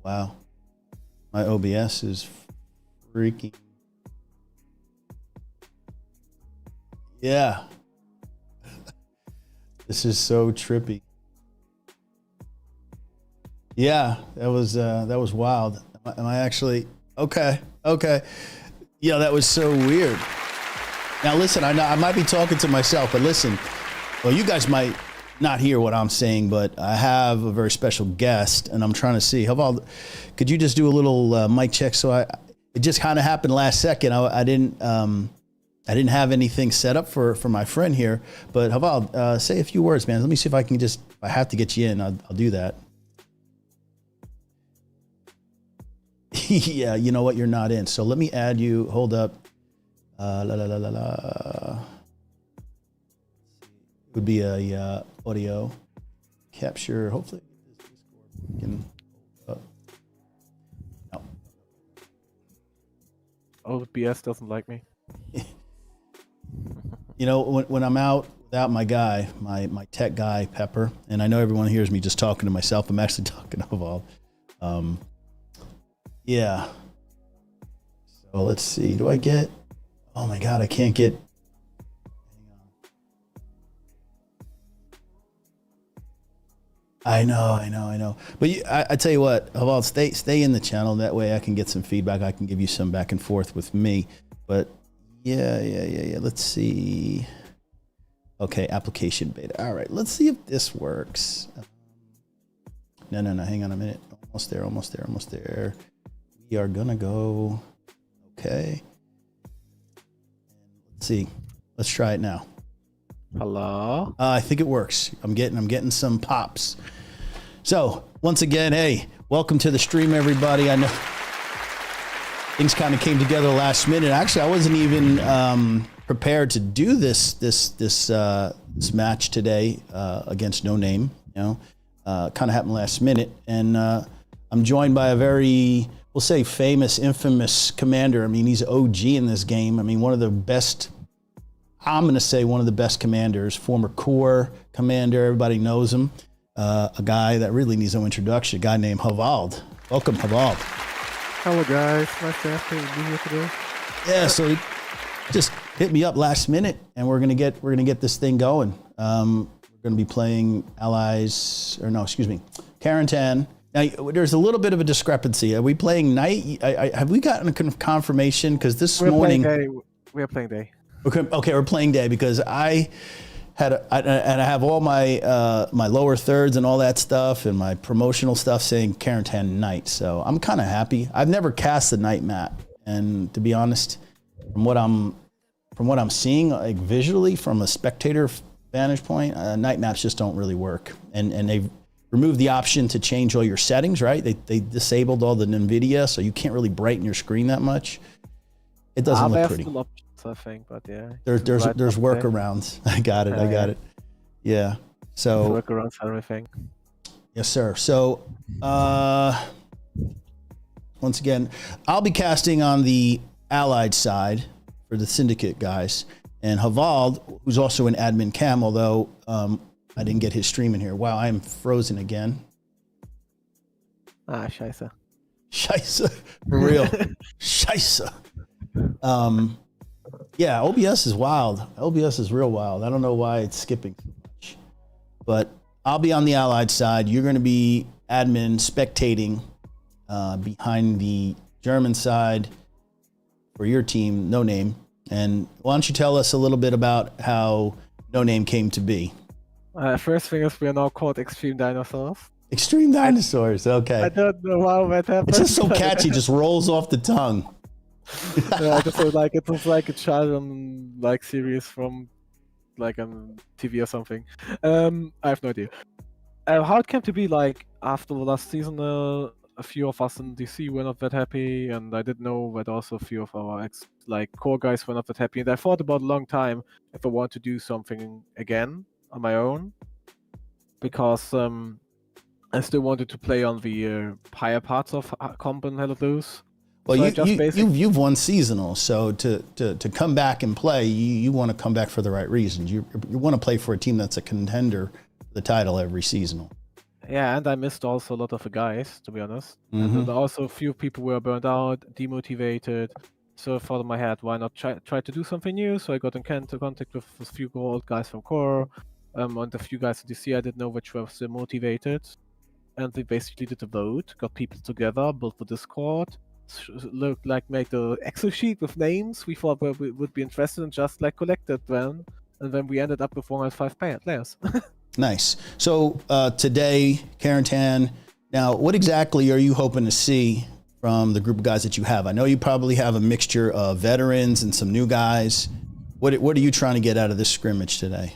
Wow. My OBS is freaking. Yeah. This is so trippy. Yeah, that was wild. Am I actually okay? Okay. Yeah, that was so weird. Now listen, I know I might be talking to myself, but listen. Well, you guys might not hear what I'm saying, but I have a very special guest, and I'm trying to see. Could you just do a little mic check? So it just kind of happened last second. I didn't have anything set up for my friend here, but Haval, say a few words, man. Let me see if I can if I have to get you in, I'll do that. Yeah, you know what? You're not in. So let me add you. Hold up. It would be a audio capture. Hopefully, this Discord can. No. OBS doesn't like me. You know, when I'm out without my guy, my tech guy, Pepper, and I know everyone hears me just talking to myself. I'm actually talking to Haval. Yeah. So let's see. Do I get? Oh my God, I can't get. Hang on. I know. But I tell you what, Haval, stay in the channel. That way I can get some feedback. I can give you some back and forth with me. But yeah. Let's see. Okay, application beta. All right, let's see if this works. No. Hang on a minute. Almost there. We are gonna go. Okay. Let's see. Let's try it now. Hello. I think it works. I'm getting some pops. So once again, hey, welcome to the stream, everybody. I know things kind of came together last minute. Actually, I wasn't even prepared to do this match today against No Name. You know, kind of happened last minute, and I'm joined by a very, we'll say, famous, infamous commander. I mean, he's OG in this game. I mean, one of the best. I'm going to say one of the best commanders, former Corps commander. Everybody knows him. A guy that really needs no introduction, a guy named Haval. Welcome, Haval. Hello, guys. Nice to have you here today. Yeah, so he just hit me up last minute, and we're gonna get this thing going. We're gonna be playing Carentan. Now, there's a little bit of a discrepancy. Are we playing night? Have we gotten a confirmation? Because this morning we are playing day. Okay, we're playing day because I have all my my lower thirds and all that stuff and my promotional stuff saying Carentan night. So I'm kind of happy. I've never cast the night map, and to be honest, from what I'm seeing, like visually from a spectator vantage point, night maps just don't really work. And they've removed the option to change all your settings. Right? They disabled all the NVIDIA, so you can't really brighten your screen that much. It doesn't look pretty. I think, but yeah. There's workarounds. I got it. Yeah. So workarounds and everything. Yes, sir. So once again, I'll be casting on the Allied side for the Syndicate guys, and Haval, who's also an admin cam, although I didn't get his stream in here. Wow, I am frozen again. Scheisse. Scheisse. For real. Scheisse. Yeah, OBS is wild. OBS is real wild. I don't know why it's skipping so much. But I'll be on the Allied side. You're going to be admin spectating behind the German side for your team, No Name. And why don't you tell us a little bit about how No Name came to be? First thing is we are now called Extreme Dinosaurs. Extreme Dinosaurs, okay. I don't know how that happened. It's just so catchy, just rolls off the tongue. Yeah, it was like a child like series from like TV or something. I have no idea. How it came to be, like after the last season, a few of us in DC were not that happy, and I didn't know that also a few of our core guys were not that happy. And I thought about a long time if I want to do something again on my own, because I still wanted to play on the higher parts of comp and Helo. Well, so you've won seasonal, so to come back and play, you want to come back for the right reasons. You want to play for a team that's a contender for the title every seasonal. Yeah, and I missed also a lot of the guys, to be honest. And Mm-hmm. then also a few people were burned out, demotivated. So I thought in my head, why not try to do something new? So I got in contact with a few old guys from Core, and a few guys in DC I didn't know which were still motivated. And we basically did a vote, got people together, built the Discord, looked like made the Excel sheet with names we thought we would be interested in, just like collected them. And then we ended up with 105 players. Nice. So today, Carentan, now what exactly are you hoping to see from the group of guys that you have? I know you probably have a mixture of veterans and some new guys. What are you trying to get out of this scrimmage today?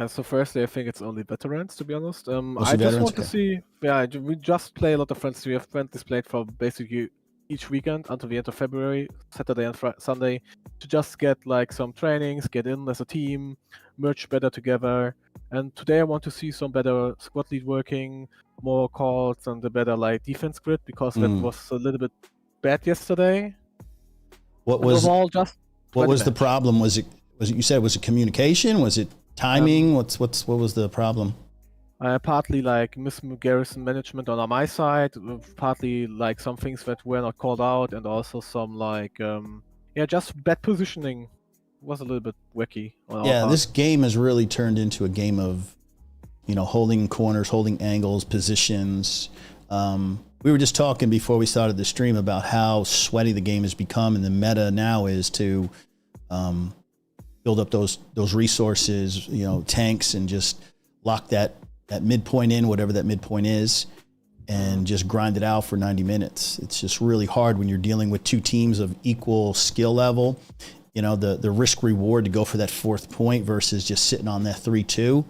So firstly, I think it's only veterans, to be honest. I Mostly just veterans? want to see, we just play a lot of friends. We have friends played for basically each weekend until the end of February, Saturday and Sunday, to just get like some trainings, get in as a team, merge better together. And today I want to see some better squad lead working, more calls, and a better like defense grid, because that was a little bit bad yesterday. What was all just what was the match. problem? Was it you said, was it communication? Was it timing? What was the problem? Partly like garrison management on my side, partly like some things that were not called out, and also some like just bad positioning was a little bit wacky. Yeah, this game has really turned into a game of, holding corners, holding angles, positions. We were just talking before we started the stream about how sweaty the game has become, and the meta now is to build up those resources, tanks, and just lock that midpoint in, whatever that midpoint is, and just grind it out for 90 minutes. It's just really hard when you're dealing with two teams of equal skill level. The risk reward to go for that fourth point versus just sitting on that 3-2.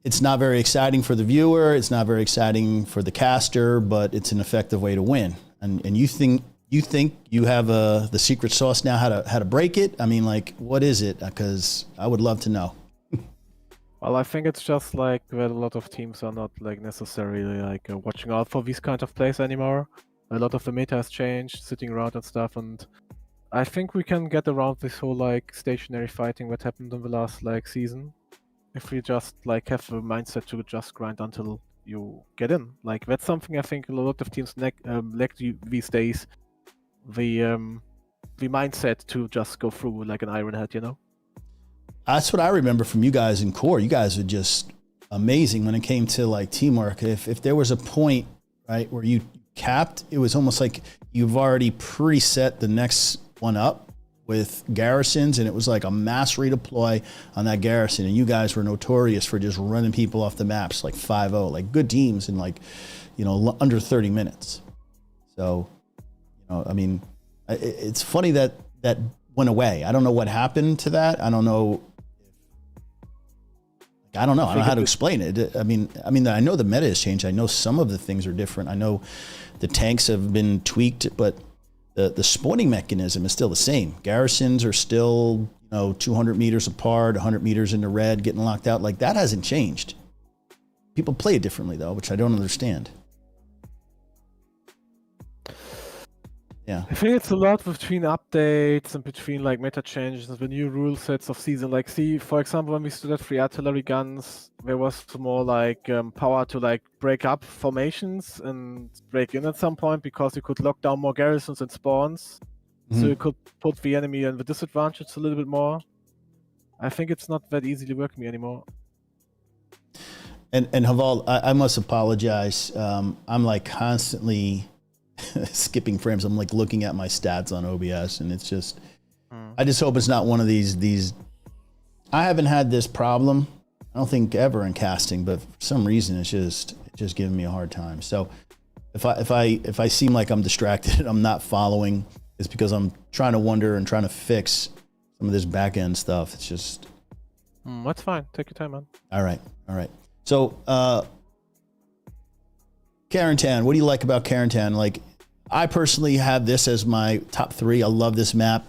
It's not very exciting for the viewer. It's not very exciting for the caster, but it's an effective way to win. And you think you have the secret sauce now, how to break it? I mean, like, what is it? Because I would love to know. Well, I think it's just like that a lot of teams are not like necessarily like watching out for these kind of plays anymore. A lot of the meta has changed, sitting around and stuff, and I think we can get around this whole like stationary fighting that happened in the last like season, if we just like have a mindset to just grind until you get in. Like, that's something I think a lot of teams lack these days. The mindset to just go through like an iron head, That's what I remember from you guys in Core. You guys were just amazing when it came to like teamwork. If there was a point, right, where you capped, it was almost like you've already preset the next one up with garrisons, and it was like a mass redeploy on that garrison. And you guys were notorious for just running people off the maps like 5-0, like good teams in like, under 30 minutes. So, I mean, it's funny that went away. I don't know what happened to that. I don't know. I don't know how to explain it. I mean, I know the meta has changed. I know some of the things are different. I know the tanks have been tweaked, but the spawning mechanism is still the same. Garrisons are still, 200 meters apart, 100 meters in the red, getting locked out. Like, that hasn't changed. People play it differently though, which I don't understand. Yeah. I think it's a lot between updates and between like meta changes and the new rule sets of season. Like, see, for example, when we stood at 3 artillery guns, there was more like power to like break up formations and break in at some point, because you could lock down more garrisons and spawns. So you could put the enemy in the disadvantage a little bit more. I think it's not that easily working anymore. And Haval, I must apologize. I'm like constantly skipping frames. I'm like looking at my stats on OBS, and it's just, I just hope it's not one of these. I haven't had this problem, I don't think, ever in casting, but for some reason it's just giving me a hard time. So if I seem like I'm distracted, I'm not following, it's because I'm trying to wonder and trying to fix some of this back end stuff. It's just. That's fine. Take your time, man. All right. So, Carentan, what do you like about Carentan? Like, I personally have this as my top 3. I love this map.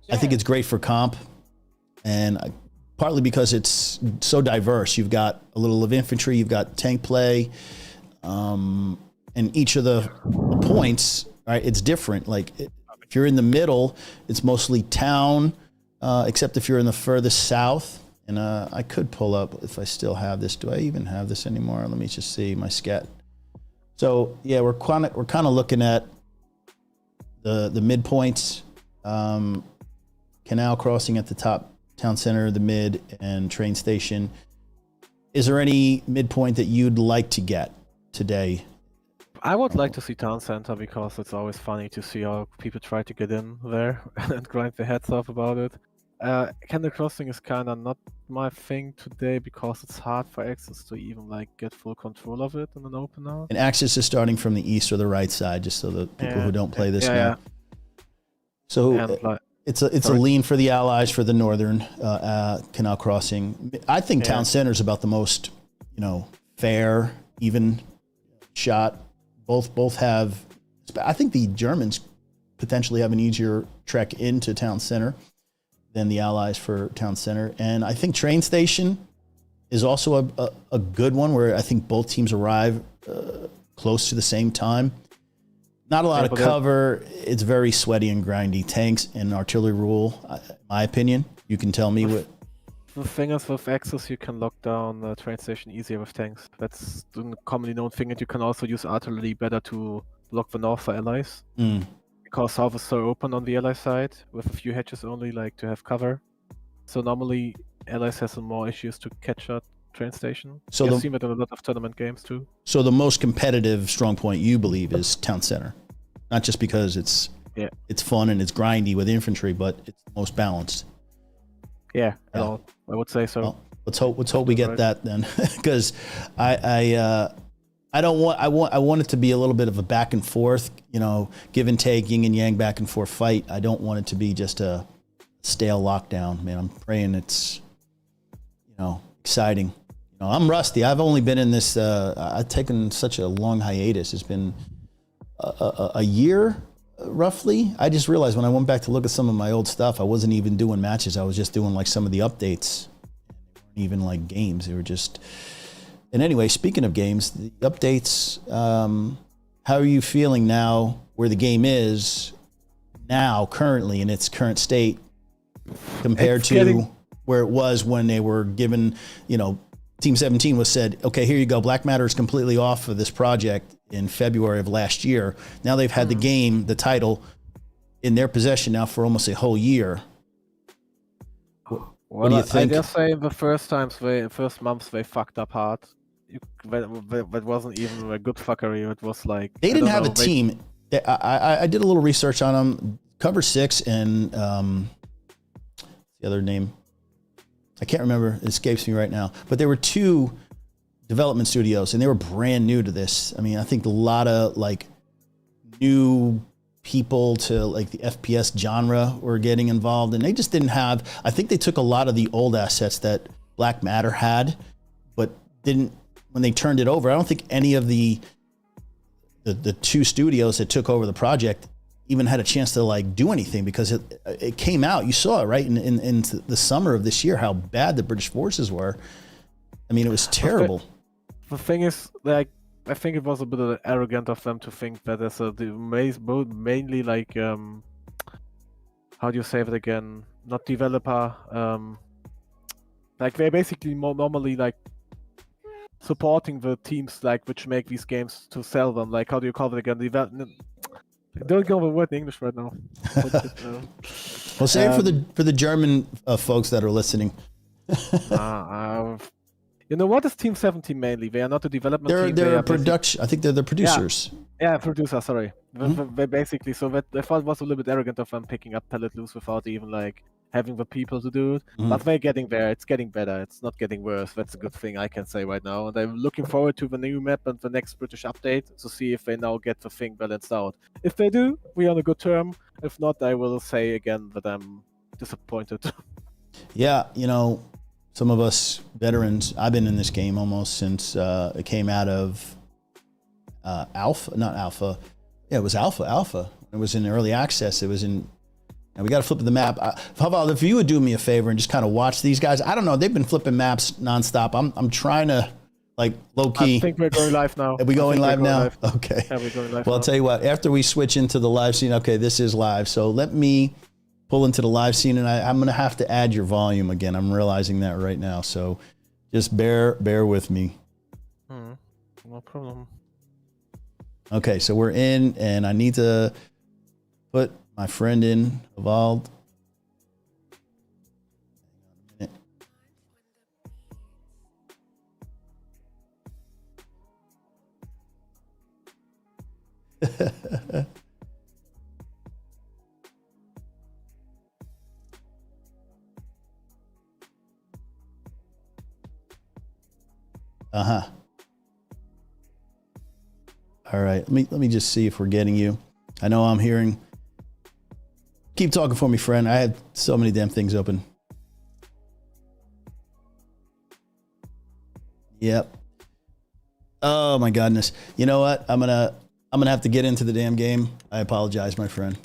I think it's great for comp, and partly because it's so diverse. You've got a little of infantry, you've got tank play, and each of the points, right, it's different. Like, if you're in the middle, it's mostly town, except if you're in the furthest south, And I could pull up if I still have this. Do I even have this anymore? Let me just see my scat. So yeah, we're kind of looking at the midpoints, canal crossing at the top, town center, the mid, and train station. Is there any midpoint that you'd like to get today? I would like to see town center because it's always funny to see how people try to get in there and grind their heads off about it. Canal crossing is kind of not my thing today because it's hard for Axis to even like get full control of it in an opener. And Axis is starting from the east or the right side, just so the people who don't play this know. So it's a lean for the allies for the northern canal crossing. I think town center is about the most, fair, even shot. Both have. I think the Germans potentially have an easier trek into town center than the allies for town center, and I think train station is also a good one where I think both teams arrive close to the same time. Not a lot of cover. It's very sweaty and grindy. Tanks and artillery rule, in my opinion. You can tell me what. The thing is, with Axis, you can lock down the train station easier with tanks. That's the commonly known thing, and you can also use artillery better to block the north for allies. Because south is so open on the ally side, with a few hedges only, like to have cover. So normally, allies have some more issues to catch a train station. So you've seen it in a lot of tournament games too. So the most competitive strong point you believe is town center, not just because it's fun and it's grindy with infantry, but it's the most balanced. Yeah, I would say so. Well, let's hope we get that then, because I want it to be a little bit of a back and forth, give and take, yin and yang, back and forth fight. I don't want it to be just a stale lockdown, man. I'm praying it's, exciting. I'm rusty. I've only been in this. I've taken such a long hiatus. It's been a year. Roughly, I just realized when I went back to look at some of my old stuff, I wasn't even doing matches. I was just doing like some of the updates, even like games. They were just. And anyway, speaking of games, the updates. How are you feeling now? Where the game is now, currently in its current state, compared to where it was when they were given. Team 17 was said, okay, here you go. Black Matter is completely off of this project in February of last year. Now they've had the game, the title, in their possession now for almost a whole year. What do you think? I just say the first months they fucked up hard. That wasn't even a good fuckery. It was like they didn't have a team. I did a little research on them. Cover 6 and the other name. I can't remember. It escapes me right now. But there were 2 development studios, and they were brand new to this. I mean, I think a lot of like new people to like the FPS genre were getting involved, and they just didn't have. I think they took a lot of the old assets that Black Matter had, but didn't when they turned it over. I don't think any of the 2 studios that took over the project even had a chance to like do anything, because it came out. You saw it right in the summer of this year how bad the British forces were. I mean, it was terrible. The thing is, like, I think it was a bit arrogant of them to think that there's mainly like how do you say it again? Not developer. Like they're basically more normally like supporting the teams like which make these games to sell them. Like how do you call it again? Don't go with word in English right now. Well, say it for the German folks that are listening. What is Team 17 mainly? They are not a development team. They're a production. I think they're the producers. Yeah, producer. Sorry. They basically, so that I thought it was a little bit arrogant of them picking up Pellet Loose without even like having the people to do it. But they're getting there. It's getting better. It's not getting worse. That's a good thing I can say right now. And I'm looking forward to the new map and the next British update to see if they now get the thing balanced out. If they do, we're on a good term. If not, I will say again that I'm disappointed. Yeah, some of us veterans, I've been in this game almost since it came out of Alpha. Yeah, it was Alpha. It was in early access. It was in, and we got to flip the map. How about if you would do me a favor and just kind of watch these guys? I don't know. They've been flipping maps nonstop. I'm trying to like low key. I think we're going live now. Are we going live now? Okay. Yeah, we're going live well, now. I'll tell you what, after we switch into the live scene, okay, this is live. So let me pull into the live scene, and I'm going to have to add your volume again. I'm realizing that right now, so just bear with me. No problem. Okay, so we're in, and I need to put my friend in, Evolved. Uh-huh. All right, let me just see if we're getting you. I know I'm hearing. Keep talking for me, friend. I had so many damn things open. Yep. Oh my goodness. You know what? I'm gonna have to get into the damn game. I apologize, my friend.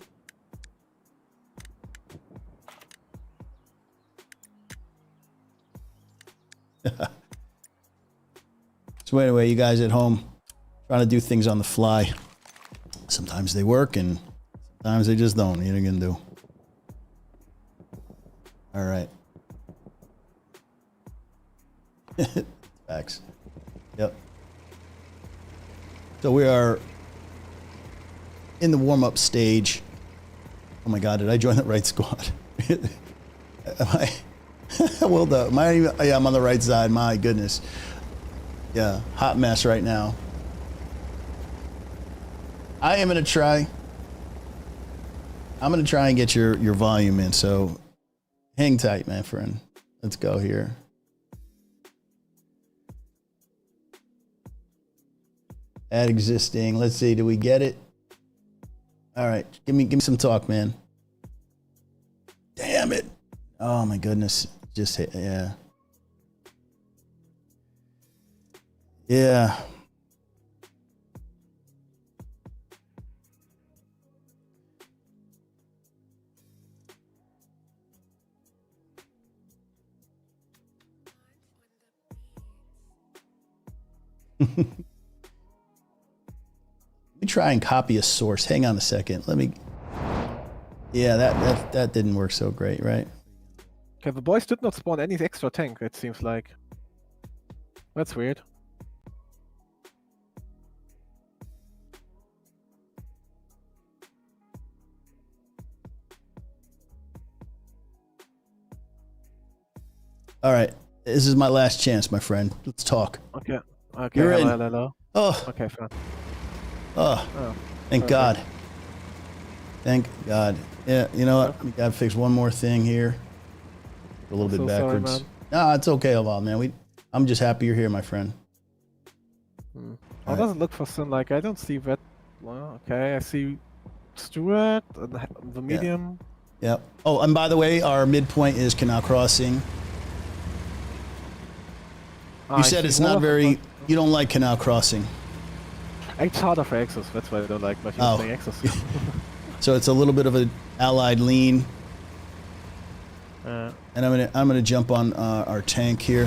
So anyway, you guys at home trying to do things on the fly. Sometimes they work and sometimes they just don't. What are you gonna do? All right. Facts. Yep. So we are in the warm-up stage. Oh my God, did I join the right squad? Am I? Well done. Yeah, I'm on the right side. My goodness. Yeah, hot mess right now. I am gonna try. I'm gonna try and get your volume in. So hang tight, my friend. Let's go here. Add existing. Let's see. Do we get it? All right. Give me some talk, man. Damn it. Oh my goodness. Just hit. Yeah. Yeah. Let me try and copy a source. Hang on a second. Let me. Yeah, that didn't work so great, right? Okay, the boys did not spawn any extra tank, it seems like. That's weird. All right. This is my last chance, my friend. Let's talk. Okay. Okay. You're in. Hello. Oh. Okay, fine. Oh. Thank God. Thank God. Yeah, you know what? We gotta fix one more thing here. A little bit backwards. Sorry, No, it's okay, Oval, man. I'm just happy you're here, my friend. How does it look for Sin? Like, I don't see that. Well, okay, I see Stuart, the medium. Yep. Oh, and by the way, our midpoint is Canal Crossing. You said it's not very. You don't like Canal Crossing. It's harder for Axis, that's why I don't like much playing Axis. So it's a little bit of an allied lean. And I'm gonna jump on our tank here.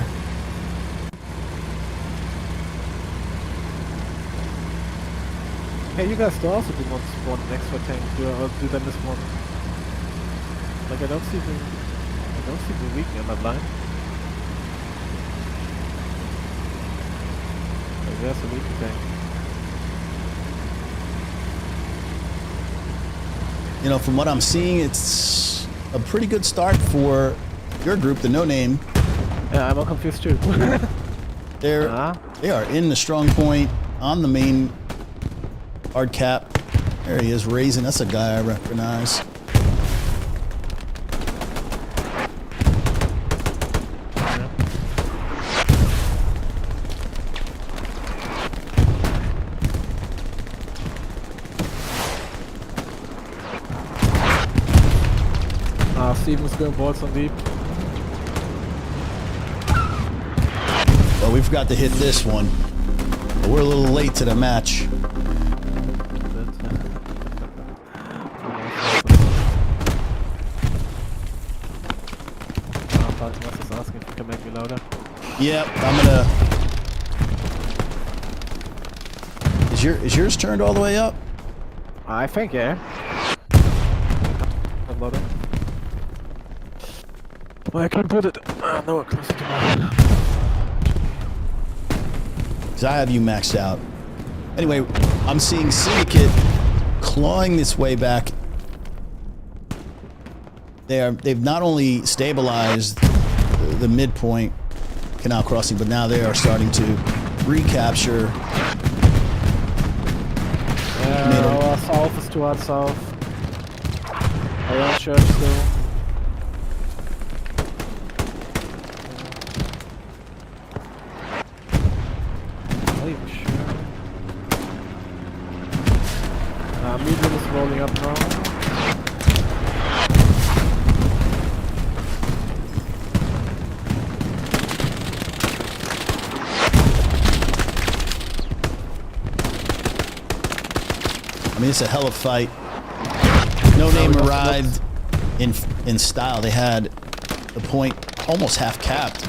Hey, you guys do also do not spawn an extra tank, do them this one. Like I don't see the weak on that line. Like there's a weak tank. You know, from what I'm seeing, it's a pretty good start for your group, the No Name. Yeah, I'm all confused too. They are in the strong point on the main hard cap. There he is, raising. That's a guy I recognize. Steven's going balls on deep. Well, we forgot to hit this one. But we're a little late to the match. Just asking if you can make me louder. Yep, I'm gonna. Is yours turned all the way up? I think, yeah. Louder. Well, I can put it nowhere closer to mine. Because I have you maxed out. Anyway, I'm seeing Syndicate clawing this way back. They've not only stabilized the midpoint canal crossing, but now they are starting to recapture. Our south is towards south. Around church still. Not even sure. Medium is rolling up now. I mean, it's a hell of a fight. No Name arrived in style. They had the point almost half capped,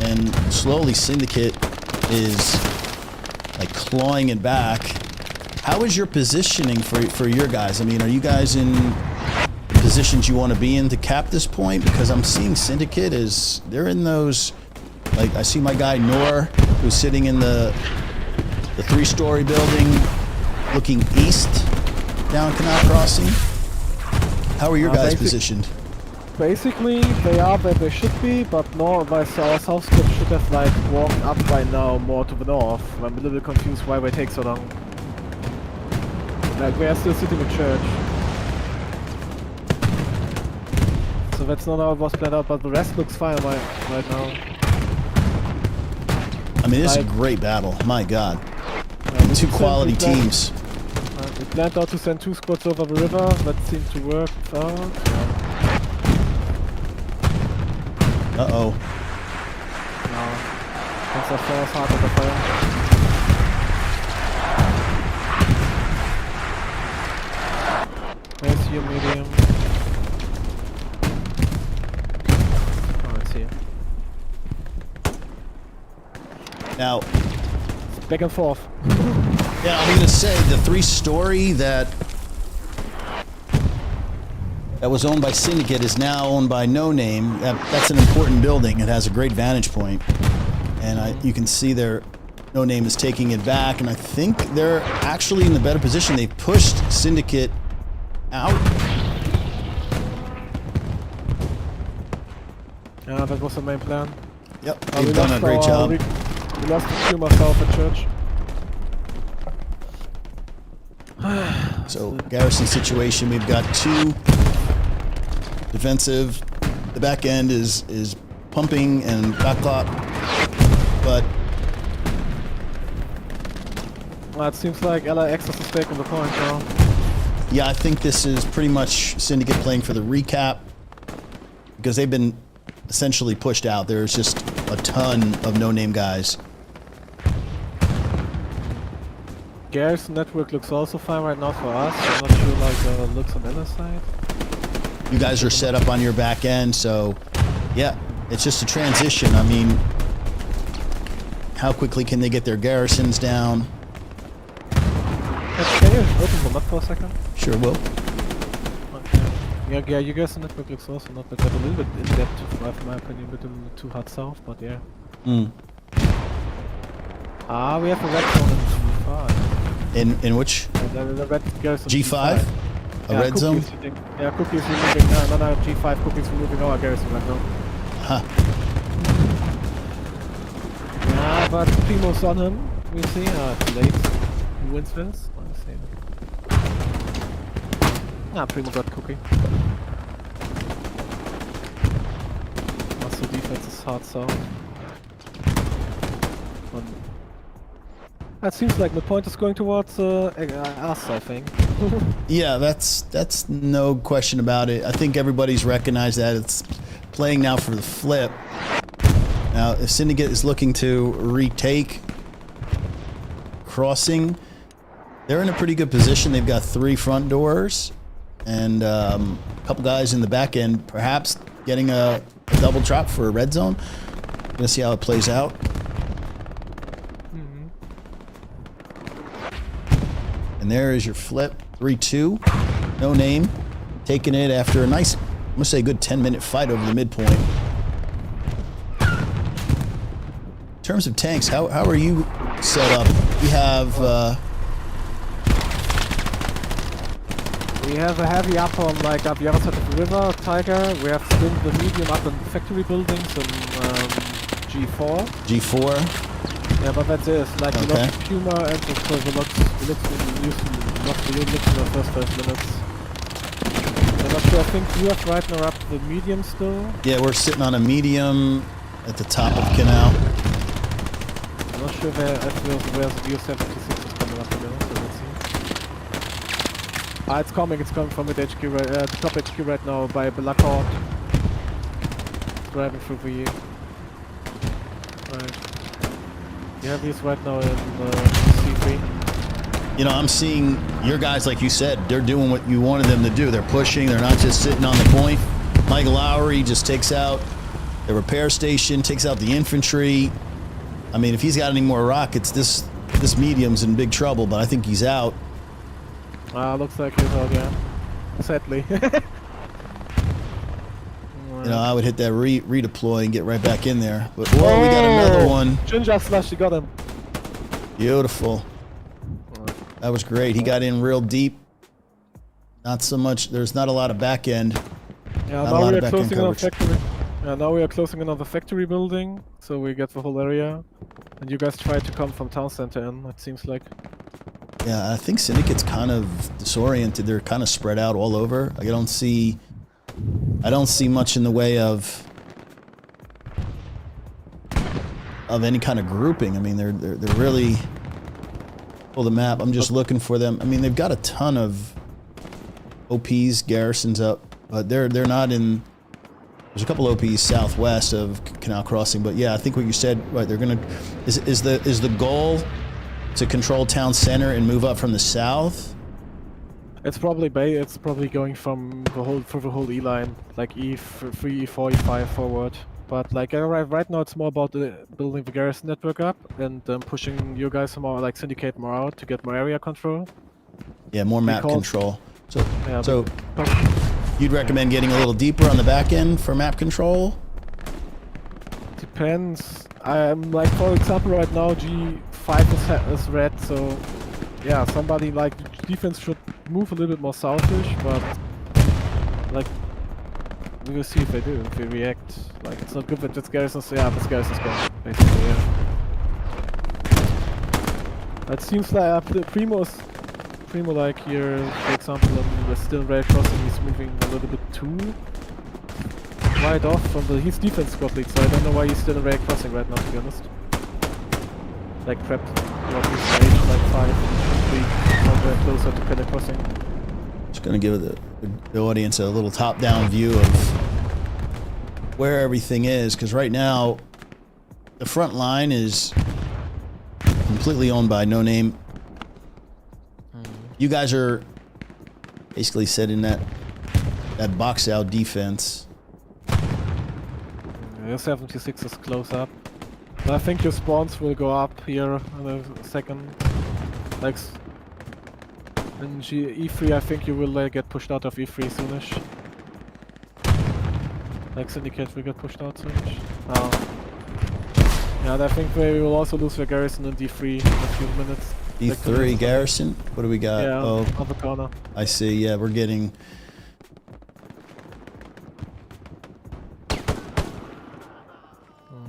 and slowly Syndicate is like clawing it back. How is your positioning for your guys? I mean, are you guys in positions you want to be in to cap this point? Because I'm seeing Syndicate is they're in those. Like I see my guy Noor, who's sitting in the 3-story building, looking east down Canal Crossing. How are your guys positioned? Basically, they are where they should be, but no, our south script should have like walked up by now more to the north. I'm a little confused why they take so long. Like, we are still sitting in church. So that's not how it was planned out, but the rest looks fine right now. I mean, this is a great battle. My God. Two quality teams. We planned out to send 2 squads over the river. That seemed to work out. Uh-oh. No. Panzer 4 is hard under fire. Where's your medium? Oh, it's here. Now, back and forth. yeah, I'm gonna say the 3-story that was owned by Syndicate is now owned by No Name. That's an important building. It has a great vantage point, and you can see their No Name is taking it back, and I think they're actually in the better position. They pushed Syndicate out. Yeah, that was the main plan. Yep, they've done a great job. We lost the few myself at church. So, garrison situation, we've got 2 defensive. The back end is pumping and backlot, but Well, it seems like LIX has taken the point now. yeah, I think this is pretty much Syndicate playing for the recap because they've been essentially pushed out. There's just a ton of no-name guys. Garrison network looks also fine right now for us. I'm not sure like looks on the other side. You guys are set up on your back end, so yeah, it's just a transition. I mean, how quickly can they get their garrisons down? Can you open the map for a second? Sure will. Okay. Yeah, you guys' network looks also not bad. A little bit in depth, in my opinion, between too hard south, but yeah. Ah, we have a red zone in G5. In which? The red garrison G5? A yeah, red zone? Yeah, Cookie's removing. No, G5 Cookie's removing our garrison right now. Huh. Yeah, but Primo's on him. We see. It's late. Who wins this? Let's see. Primo got Cookie. Muscle defense is hard south. That seems like the point is going towards us, I think. Yeah, that's no question about it. I think everybody's recognized that it's playing now for the flip. Now, if Syndicate is looking to retake crossing, they're in a pretty good position. They've got 3 front doors and a couple guys in the back end, perhaps getting a double drop for a red zone. Gonna see how it plays out. And there is your flip. 3-2. No name. Taking it after a nice, I'm going to say, good 10-minute fight over the midpoint. terms of tanks, how are you set up? We have a heavy up on like up the other side of the river, Tiger. We have still the medium up in factory buildings in G4. G4. Yeah, but that's it. Like Okay. we lost Puma and of course we lost the units in the first 5 minutes. I'm not sure, I think you have right now up the medium still. Yeah, we're sitting on a medium at the top of the canal. I'm not sure where the DO-76 is coming up again, so let's see. It's coming from mid HQ, the top HQ right now by Black Hawk. Driving through the... Right. You have these right now in C3. You know, I'm seeing your guys, like you said, they're doing what you wanted them to do. They're pushing, they're not just sitting on the point. Mike Lowry just takes out the repair station, takes out the infantry. I mean, if he's got any more rockets, this medium's in big trouble, but I think he's out. Looks like he's out, yeah. Sadly. You know, I would hit that redeploy and get right back in there. But, whoa, we got another one. Ginger Slash, you got him. Beautiful. That was great. He got in real deep. Not so much. There's not a lot of back end. Yeah, not now a lot we of are back end closing another coverage. factory. Yeah, now we are closing another factory building, so we get the whole area. And you guys try to come from town center in, it seems like. Yeah, I think Syndicate's kind of disoriented. They're kind of spread out all over. Like, I don't see much in the way of any kind of grouping. I mean, they're really pull the map. I'm just looking for them. I mean, they've got a ton of OPs, garrisons up, but they're not in. There's a couple OPs southwest of Canal Crossing, but yeah, I think what you said, right? They're gonna is the goal to control town center and move up from the south. It's probably going from through the whole E line, like E3, E4, E5 forward. But like right now, it's more about building the garrison network up and pushing you guys more, like Syndicate more out to get more area control. Yeah, more map control. So, yeah, so you'd recommend getting a little deeper on the back end for map control? Depends. I'm like, for example, right now G5 is red, so yeah, somebody like defense should move a little bit more southish, but like we will see if they do, if they react. Like, it's not good that this garrison's, yeah, this garrison's gone, basically, yeah. It seems like Primo, like here, for example, on the still rail crossing, he's moving a little bit too wide off from his defense squad lead, so I don't know why he's still in rail crossing right now, to be honest. Like, prepped towards his stage, like 5, 3, somewhere closer to Canal Crossing. Just gonna give the audience a little top-down view of where everything is, because right now the front line is completely owned by No Name. You guys are basically setting that box out defense. Your 76 is close up. But I think your spawns will go up here in a second. Like in E3, I think you will get pushed out of E3 soonish. Like Syndicate will get pushed out soonish. Yeah, and I think we will also lose the garrison in D3 in a few minutes. D3 garrison? What do we got? Yeah, oh, on the corner. I see. Yeah, we're getting...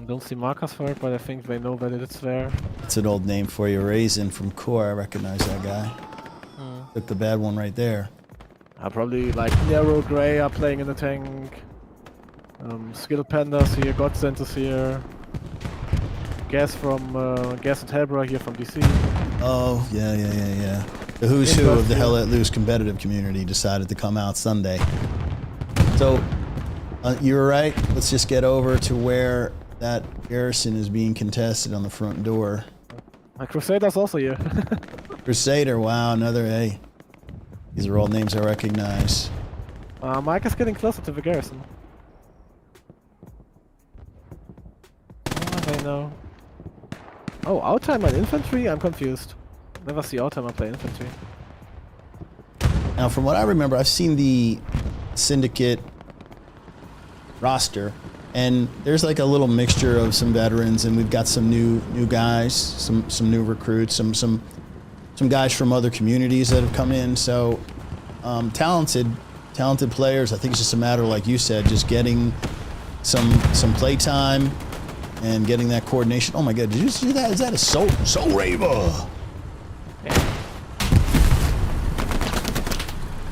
Don't see markers for it, but I think they know that it's there. It's an old name for you. Raisin from Core. I recognize that guy. Took the bad one right there. Probably like Nero Grey are playing in the tank. Skill Pandas here, Godsend is here. Gas and Helbra here from DC. Oh, yeah. The who's who of the Hell Let Loose competitive community decided to come out Sunday. So, you were right. Let's just get over to where that garrison is being contested on the front door. Crusader's also here. Crusader, wow, another A. These are all names I recognize. Mike is getting closer to the garrison. I know. Oh, Outtime and infantry? I'm confused. Never see Outtime play infantry. Now, from what I remember, I've seen the Syndicate roster, And there's like a little mixture of some veterans, and we've got some new guys, some new recruits, some guys from other communities that have come in. So talented players. I think it's just a matter, like you said, just getting some play time and getting that coordination. Oh my God, did you see that? Is that a Soul Raver? Yeah.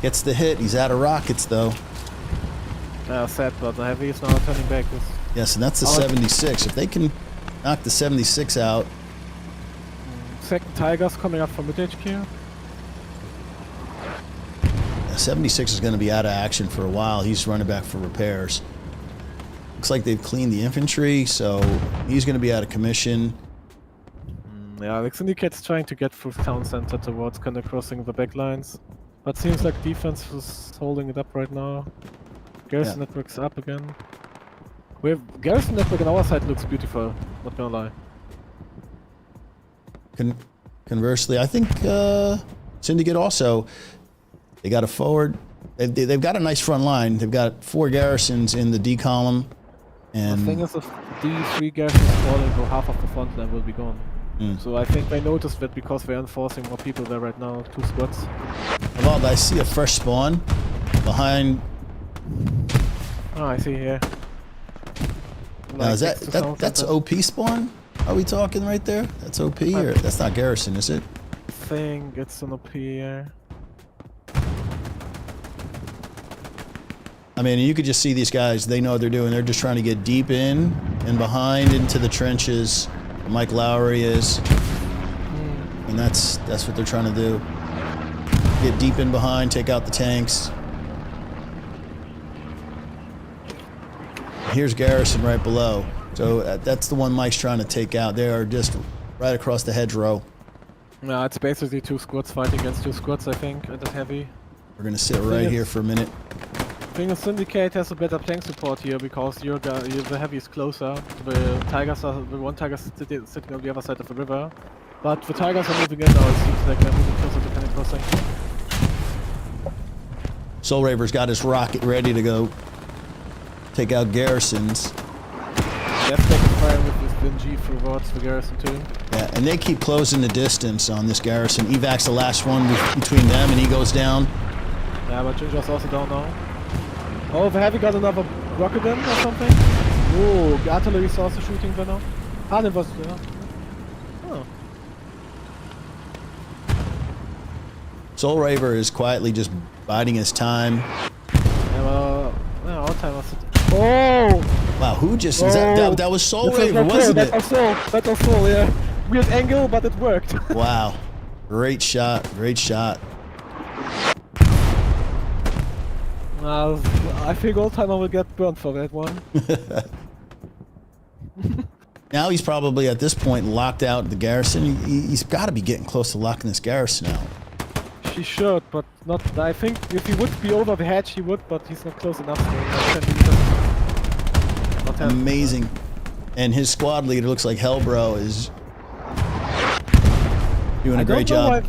Gets the hit. He's out of rockets though. Sad, but the heavy is now turning back. Yes, and that's the 76. If they can knock the 76 out. Second Tiger's coming up from mid HQ. 76 is going to be out of action for a while. He's running back for repairs. Looks like they've cleaned the infantry, so he's going to be out of commission. Yeah, like Syndicate's trying to get through town center towards kind of crossing the back lines. But seems like defense is holding it up right now. Garrison network's up again. We have Garrison network on our side looks beautiful, not gonna lie. Conversely, I think Syndicate also, they got a forward. They've got a nice front line. They've got 4 garrisons in the D column. And the thing is, if D3 garrisons falling, so half of the front line will be gone. So I think they noticed that because they're enforcing more people there right now, 2 squads. Well, I see a fresh spawn behind. Oh, I see here. Now, is that's OP spawn? Are we talking right there? That's OP, or that's not garrison, is it? I think it's an OP here. I mean, you could just see these guys. They know what they're doing. They're just trying to get deep in and behind into the trenches. Mike Lowry is, and that's what they're trying to do. Get deep in behind, take out the tanks. Here's Garrison right below. So that's the one Mike's trying to take out. They are just right across the hedgerow. No, it's basically 2 squads fighting against 2 squads, I think, at the heavy. We're gonna sit right here for a minute. I think the Syndicate has a better tank support here because the heavy is closer. The Tigers are the one Tiger sitting on the other side of the river, but the Tigers are moving in now. It seems like they're moving closer to Cannon Crossing. Soul Raver's got his rocket ready to go take out garrisons. They're taking fire with this Vinci towards the garrison too. Yeah, and they keep closing the distance on this garrison. Evac's the last one between them, and he goes down. Yeah, but Ginger's also down now. Oh, the heavy got another rocket in or something? Oh, the artillery is also shooting there now. Ah, that was... Oh. Soul Raver is quietly just biding his time. Yeah, our time was... Oh! Wow, who just... Is that was Soul Raver, wasn't it? That was Soul, yeah. Weird angle, but it worked. Wow. Great shot, great shot. I think Oldtimer will get burned for that one. Now he's probably at this point locked out the garrison. He's got to be getting close to locking this garrison out. He should, but not. I think if he would be over the hedge, he would, but he's not close enough. So amazing. And his squad leader looks like Hellbro is doing a great job.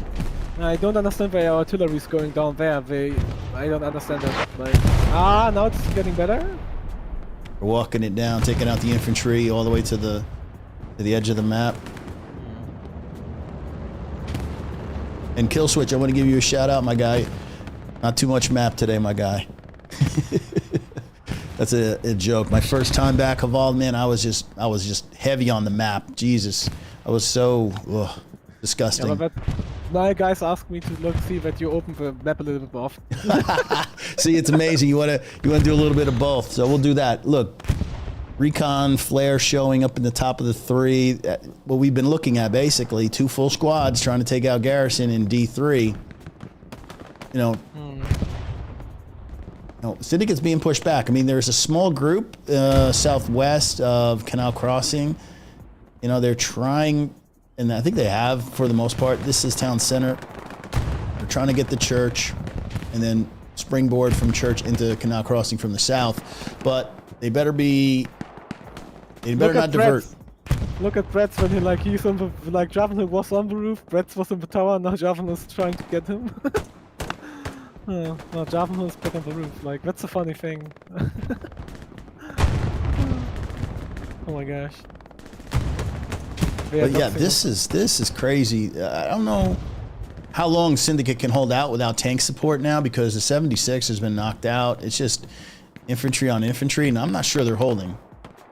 I don't understand why our artillery is going down there. I don't understand that. Like, now it's getting better. We're walking it down, taking out the infantry all the way to the edge of the map. And Killswitch, I want to give you a shout out, my guy. Not too much map today, my guy. That's a joke. My first time back evolved, man, I was just heavy on the map. Jesus, I was so disgusting. Yeah, now guys ask me to see that you open the map a little bit more often. See, it's amazing. You wanna do a little bit of both, so we'll do that. Look, recon flare showing up in the top of the 3. What we've been looking at, basically 2 full squads trying to take out garrison in D3. You know, Syndicate's being pushed back. I mean, there's a small group southwest of Canal Crossing. You know, they're trying, and I think they have for the most part. This is town center. They're trying to get the church and then springboard from church into Canal Crossing from the south. But they better not divert. Look at Brett's when he's on the, Javan was on the roof, Brett's was in the tower, now Javan is trying to get him. No, Javan is back on the roof, that's a funny thing. Oh my gosh. But yeah, this is crazy. I don't know how long Syndicate can hold out without tank support now, because the 76 has been knocked out. It's just infantry on infantry, and I'm not sure they're holding.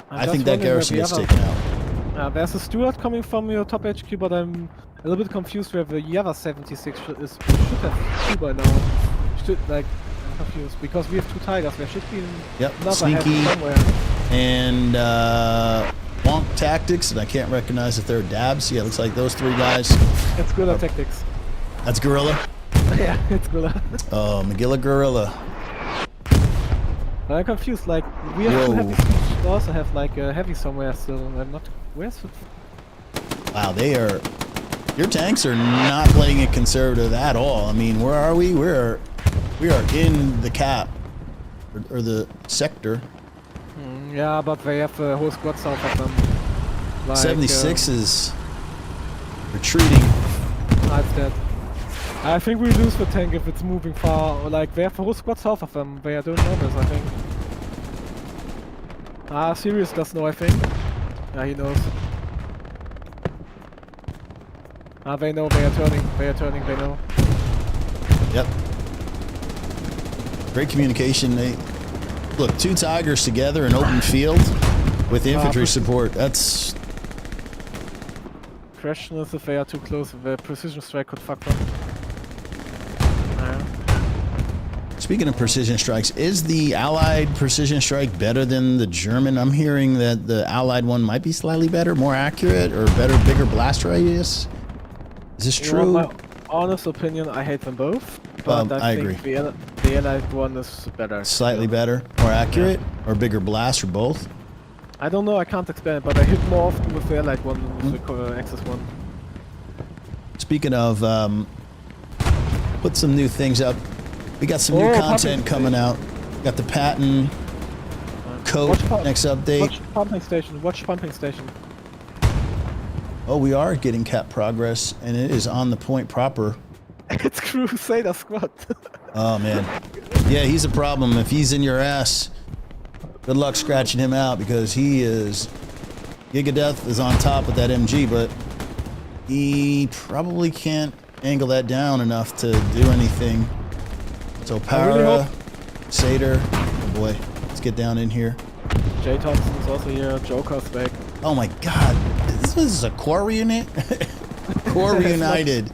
I think that garrison gets taken out. There's a Stuart coming from your top HQ, but I'm a little bit confused where the other 76 should have two by now. I'm confused because we have 2 Tigers. There should be another sneaky somewhere. And wonk tactics, and I can't recognize if they're dabs. Yeah, it looks like those 3 guys. It's guerrilla tactics. That's guerrilla. Yeah, it's guerrilla. Oh, Magilla guerrilla. I'm confused. Like we have 2 heavy. We also have like a heavy somewhere still. I'm not. Where's it? Wow, they are. Your tanks are not playing it conservative at all. I mean, where are we? We are in the cap or the sector. Yeah, but they have a whole squad south of them. Like, 76 is retreating. That's dead. I think we lose the tank if it's moving far. Or like they have a whole squad south of them. They don't know this, I think. Sirius does know, I think. Yeah, he knows. They know they are turning. They are turning. They know. Yep. Great communication. They look, 2 Tigers together in open field with infantry support. That's. Question is if they are too close, the precision strike could fuck them. Speaking of precision strikes, is the Allied precision strike better than the German? I'm hearing that the Allied one might be slightly better, more accurate, or better, bigger blast radius. Is this true? My honest opinion, I hate them both. But I agree. The Allied one is better. Slightly better, more accurate, or bigger blast, or both? I don't know, I can't explain it, but I hit more often with the Allied one than with the Axis one. Speaking of, put some new things up. We got some new content coming out. Got the Patton code next update. Watch pumping station. Watch pumping station. Oh, we are getting cap progress, and it is on the point proper. It's Crusader Squad. Oh man, yeah, he's a problem. If he's in your ass, good luck scratching him out, because he is. Gigadeath is on top with that MG, but he probably can't angle that down enough to do anything. So Para, Satyr, oh boy, let's get down in here. Jay Thompson's also here, Joker's back. Oh my god, this is a core reunit? Core reunited.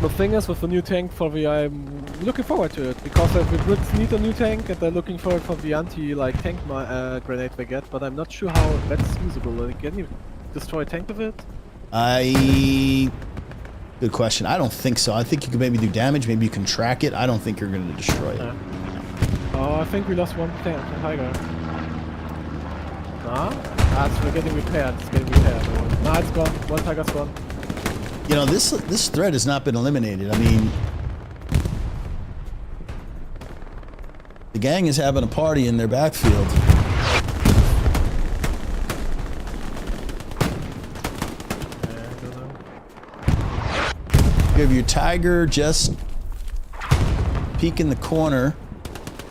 The thing is, with the new tank for the, I'm looking forward to it, because the Brits need a new tank and they're looking forward for the anti-tank grenade they get, but I'm not sure how that's usable. Like, can you destroy a tank with it? Good question. I don't think so. I think you can maybe do damage, maybe you can track it. I don't think you're going to destroy it. Oh, I think we lost one Tiger. It's getting repaired. It's getting repaired. Nah, it's gone. One Tiger's gone. You know, this threat has not been eliminated. I mean, the gang is having a party in their backfield. You have your Tiger just peek in the corner.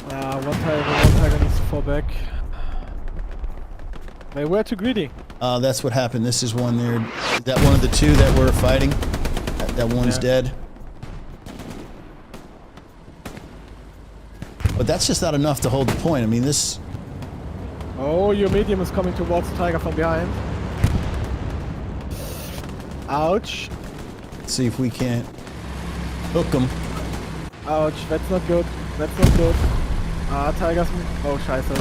One Tiger needs to fall back. They were too greedy. That's what happened. This is one there. Is that one of the 2 that were fighting? That one's dead. But that's just not enough to hold the point. I mean, this... Oh, your medium is coming towards the Tiger from behind. Ouch. Let's see if we can't hook him. Ouch, that's not good. That's not good. Tiger's... Oh, scheiße.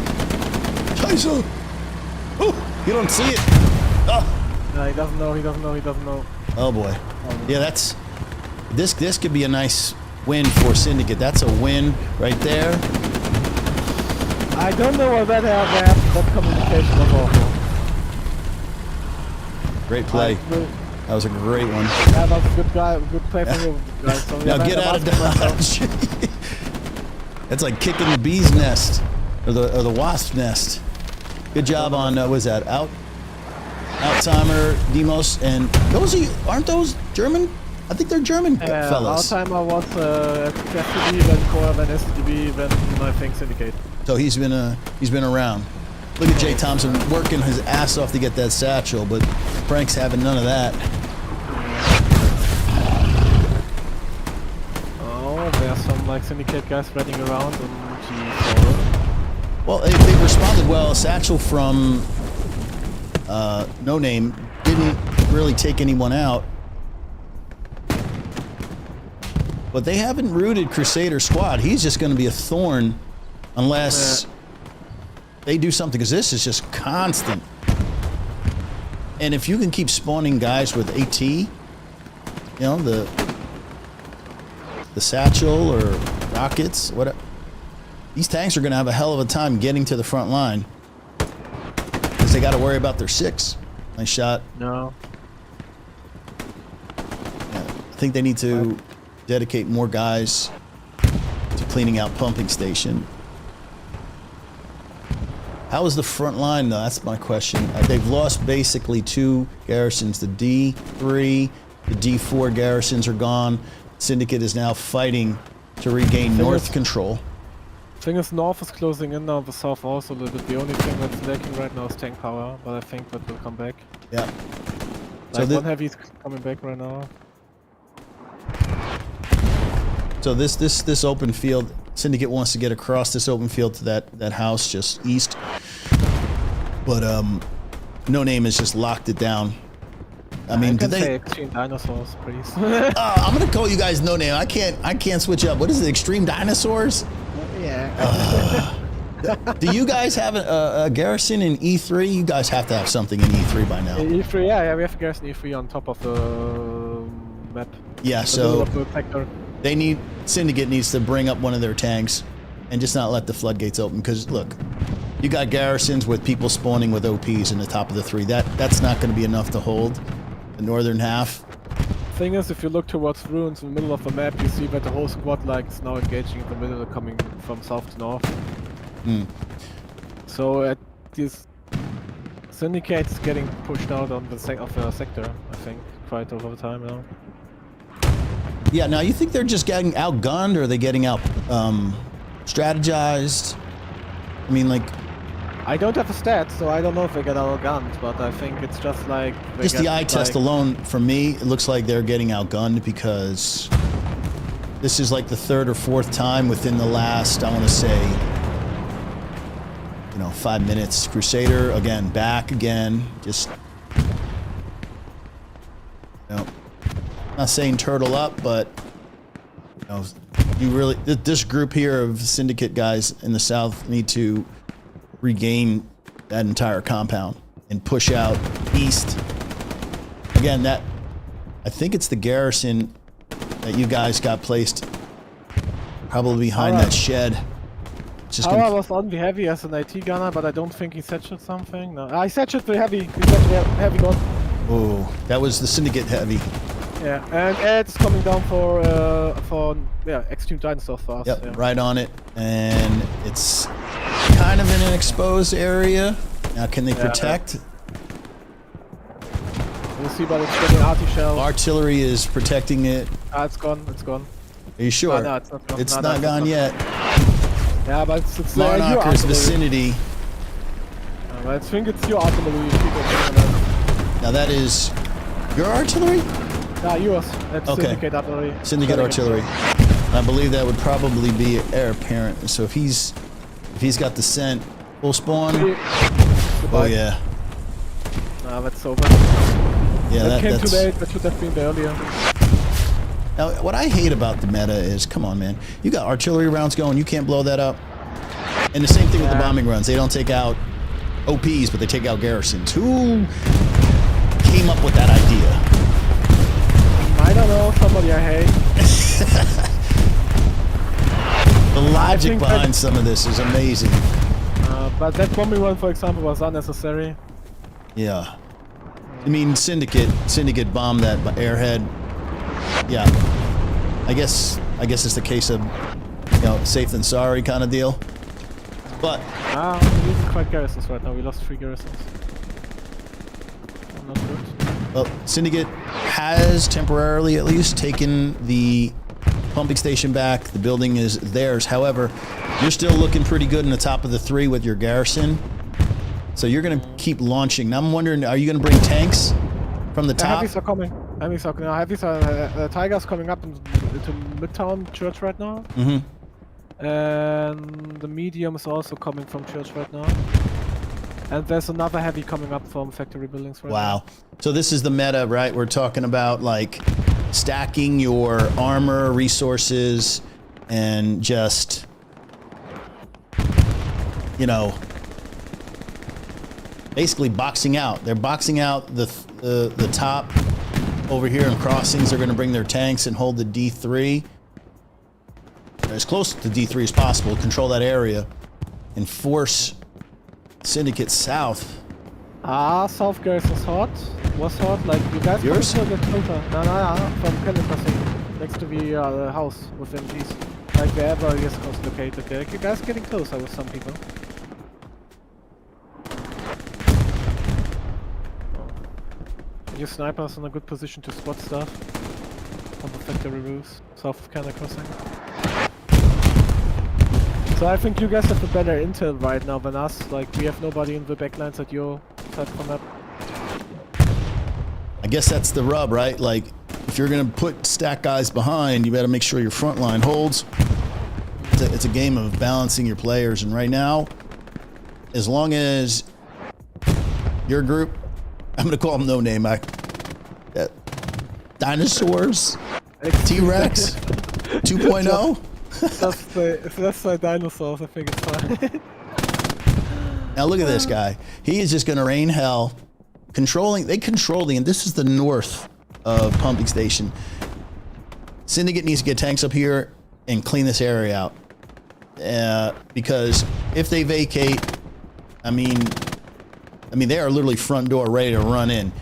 Scheiße! Oh, you don't see it. Oh. No, he doesn't know, he doesn't know, he doesn't know. Oh boy. Yeah, that's... This could be a nice win for Syndicate. That's a win right there. I don't know what that happened. That communication was awful. Great play. That was a great one. Yeah, that was a good play from you guys. So now get out of dodge. That's like kicking the bee's nest, or the wasp nest. Good job on what was that? Outttimer, Demos, and aren't those German? I think they're German fellas. Outttimer was STB, then Core, then STB, then I think Syndicate. So he's been around. Look at Jay Thompson working his ass off to get that satchel, but Frank's having none of that. Oh, there's some like Syndicate guys running around on G4. Well, they responded well. Satchel from No Name didn't really take anyone out. But they haven't rooted Crusader squad. He's just going to be a thorn unless they do something, because this is just constant. And if you can keep spawning guys with AT, you know, the satchel or rockets, whatever, these tanks are going to have a hell of a time getting to the front line because they got to worry about their 6. Nice shot. No. Yeah, I think they need to dedicate more guys to cleaning out pumping station. How is the front line though? That's my question. They've lost basically 2 garrisons. The D3, the D4 garrisons are gone. Syndicate is now fighting to regain north control. Thing is, north is closing in now, the south also a little bit. The only thing that's lacking right now is tank power, but I think that will come back. Yeah. Like so one heavy's coming back right now. So this open field, Syndicate wants to get across this open field to that house just east, but No Name has just locked it down. I mean, did they? Extreme Dinosaurs, please. I'm gonna call you guys No Name. I can't switch up. What is it? Extreme Dinosaurs? Yeah. Do you guys have a garrison in E3? You guys have to have something in E3 by now. E3, yeah, we have a garrison E3 on top of the map. Yeah, so Syndicate needs to bring up one of their tanks and just not let the floodgates open, because look, you got garrisons with people spawning with OPs in the top of the 3. That's not going to be enough to hold the northern half. Thing is, if you look towards ruins in the middle of the map, you see that the whole squad like is now engaging in the middle, coming from south to north. So this Syndicate is getting pushed out on the sector, I think, quite over time now. Yeah, now you think they're just getting outgunned, or are they getting out strategized? I mean, like, I don't have the stats, so I don't know if they get outgunned, but I think it's just like just the eye test alone, for me, it looks like they're getting outgunned, because this is like the 3rd or 4th time within the last, I want to say, 5 minutes. Crusader again, back again, just, not saying turtle up, but you really, this group here of Syndicate guys in the south need to regain that entire compound and push out east. Again, I think it's the garrison that you guys got placed probably behind that shed. I was on the heavy as an IT gunner, but I don't think he satched something. No, I satched the heavy. He satched heavy gun. Oh, that was the Syndicate heavy. Yeah, and Ed's coming down for Extreme Dinosaurs for us. Yep, yeah. right on it, and it's kind of in an exposed area. Now, can they protect? We'll see, but it's getting arty shell. Artillery is protecting it. It's gone. It's gone. Are you sure? No, it's not gone. It's not gone yet. Yeah, but it's Monarch's vicinity. I think it's your artillery. Now that is your artillery? Yours. That's okay. Syndicate artillery. Syndicate artillery. I believe that would probably be heir apparent. So if he's got the full spawn. Oh yeah. That's over. Yeah, that came too late. That should have been there earlier. Now, what I hate about the meta is, come on, man. You got artillery rounds going. You can't blow that up. And the same thing with the bombing runs. They don't take out OPs, but they take out garrisons. Who came up with that idea? I don't know. Somebody I hate. The logic behind some of this is amazing. But that bombing run, for example, was unnecessary. Yeah. I mean, Syndicate bombed that airhead. Yeah. I guess it's the case of, safe than sorry kind of deal. But we're losing 5 garrisons right now. We lost 3 garrisons. Not good. Well, Syndicate has temporarily, at least, taken the pumping station back. The building is theirs. However, you're still looking pretty good in the top of the 3 with your garrison. So you're going to keep launching. Now I'm wondering, are you going to bring tanks from the top? Heavies are coming. Heavies are Tigers coming up into Midtown Church right now. Mm-hmm. And the medium is also coming from Church right now. And there's another heavy coming up from factory buildings right now. Wow. So this is the meta, right? We're talking about like stacking your armor, resources, and just, you know, basically boxing out. They're boxing out the top over here in crossings. They're going to bring their tanks and hold the D3 as close to D3 as possible. Control that area and force Syndicate south. South guys was hot. Like you guys can still get closer. No, from Carentan next to the house with MGs. Like wherever he is located there. You guys getting closer with some people. Your sniper's in a good position to spot stuff on the factory roofs, south of Canada crossing. So I think you guys have a better intel right now than us. Like we have nobody in the backlines at your side of the map. I guess that's the rub, right? Like if you're gonna put stack guys behind, you better make sure your front line holds. It's a game of balancing your players, and right now, as long as your group, I'm gonna call them no name. Dinosaurs, T-Rex, 2.0. If that's like dinosaurs, I think it's fine. Now look at this guy. He is just gonna rain hell, controlling. And this is the north of pumping station. Syndicate needs to get tanks up here and clean this area out, because if they vacate, I mean, they are literally front door ready to run in.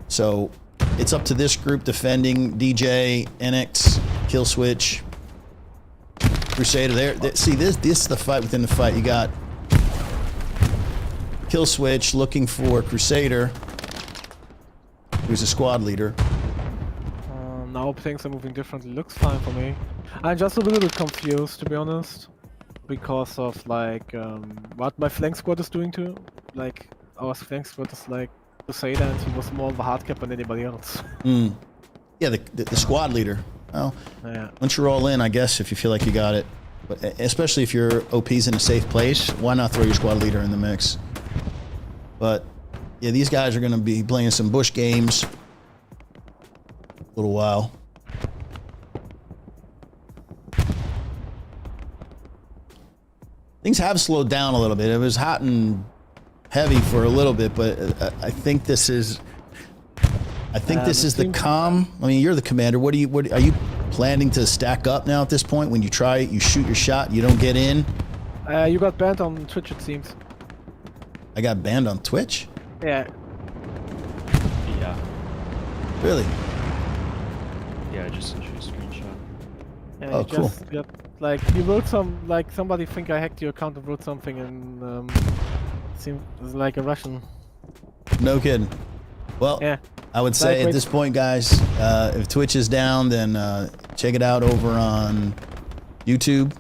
So it's up to this group defending DJ, NX, Kill Switch, Crusader. There. See, this is the fight within the fight. You got Kill Switch looking for Crusader, who's a squad leader. Now things are moving differently. Looks fine for me. I'm just a little bit confused, to be honest, because of like what my flank squad is doing too. Like our flank squad is like Crusader, and he was more of a hard cap than anybody else. Yeah, the squad leader. Well, yeah. Once you're all in, I guess, if you feel like you got it, but especially if your OP's in a safe place, why not throw your squad leader in the mix? But yeah, these guys are going to be playing some bush games a little while. Things have slowed down a little bit. It was hot and heavy for a little bit, but I think this is the calm. I mean, you're the commander. What are you planning to stack up now at this point? When you shoot your shot, you don't get in. You got banned on Twitch, it seems. I got banned on Twitch? Yeah. Yeah. Really? Yeah, I just sent you a screenshot. Yeah, oh, cool. Like you wrote somebody think I hacked your account and wrote something, and seemed like a Russian. No kidding. Well, yeah. I would say at this point, guys, if Twitch is down, then check it out over on YouTube.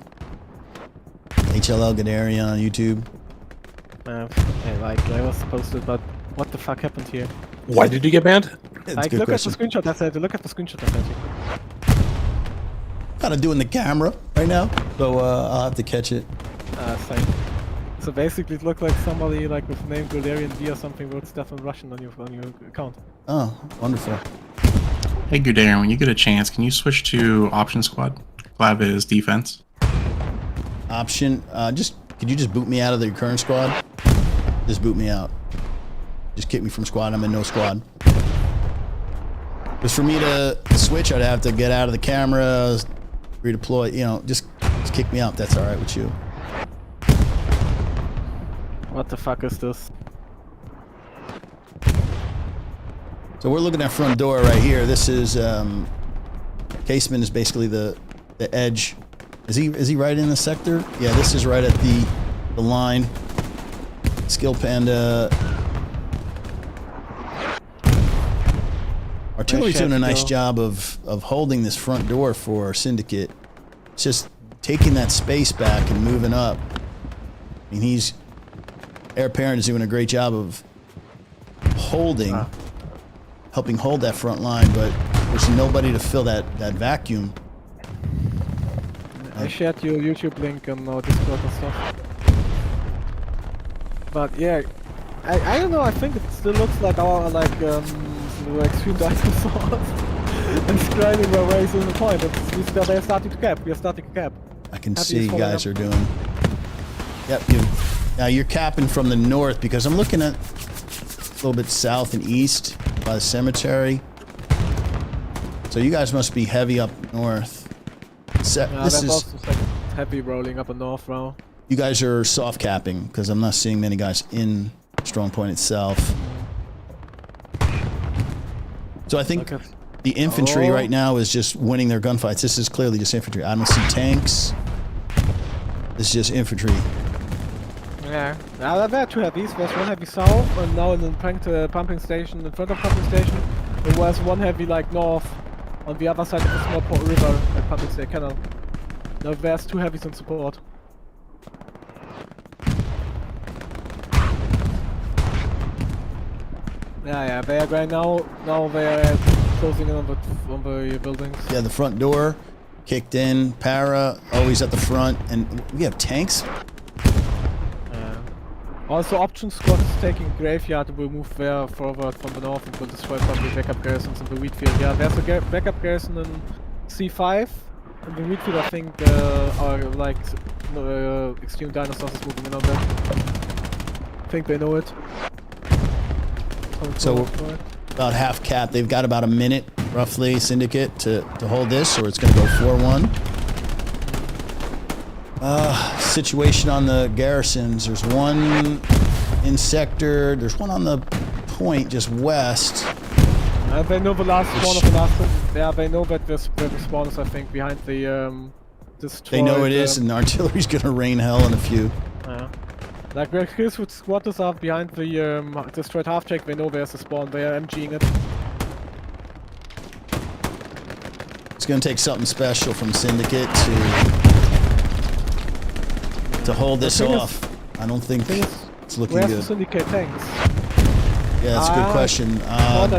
HLL Gadarian on YouTube. I was supposed to, but what the fuck happened here? Why did you get banned? Like, look at the screenshot I sent. Look at the screenshot I sent you. Kind of doing the camera right now, so I'll have to catch it. Same. So basically, it looked like somebody like with name Galarian V or something wrote stuff in Russian on your account. Oh, wonderful. Hey Gudarian, when you get a chance, can you switch to Option Squad? Glav is defense. Option, could you just boot me out of the current squad? Just boot me out. Just kick me from squad. I'm in no squad. Because for me to switch, I'd have to get out of the camera, redeploy. You know, just kick me out. That's all right with you. What the fuck is this? So we're looking at front door right here. This is casement is basically the edge. Is he right in the sector? Yeah, this is right at the line. Skill Panda. Artillery's doing a nice job of holding this front door for Syndicate. It's just taking that space back and moving up. I mean, he's Air Parent is doing a great job of helping hold that front line, but there's nobody to fill that vacuum. I shared your YouTube link on our Discord and stuff. But yeah, I don't know. I think it still looks like our extreme dinosaurs and grinding their ways in the point. They're starting to cap. We are starting to cap. I can see you guys are doing. Yep. Now you're capping from the north because I'm looking at a little bit south and east by the cemetery. So you guys must be heavy up north. This is also heavy rolling up a north row. You guys are soft capping because I'm not seeing many guys in Strong Point itself. So I think the infantry right now is just winning their gunfights. This is clearly just infantry. I don't see tanks. This is just infantry. Yeah, now there are 2 heavies. There's 1 heavy south, and now in the pumping station, in front of pumping station, there was 1 heavy like north, on the other side of the small port river, at pumping station canal. Now there's 2 heavies in support. Yeah, they are going now. Now they are closing in on the buildings. Yeah, the front door kicked in. Para always at the front, and we have tanks. Also, option squad is taking graveyard and will move there forward from the north and will destroy probably backup garrisons in the wheat field. Yeah, there's a backup garrison in C5. In the wheat field, I think extreme dinosaurs is moving in on that. I think they know it. So about half cap. They've got about a minute, roughly, Syndicate, to hold this, or it's going to go 4-1. Situation on the garrisons. There's 1 in sector. There's 1 on the point just west. They know the last spawn of the last one. Yeah, they know that the spawn is, I think, behind the destroyed... They know it is, and artillery's going to rain hell in a few. Yeah. Like, where Chriswood squatters are behind the destroyed half-check, they know there's a spawn. They are MGing it. It's going to take something special from Syndicate to hold this off. I don't think it's looking good. Where's the Syndicate tanks? Yeah, that's a good question.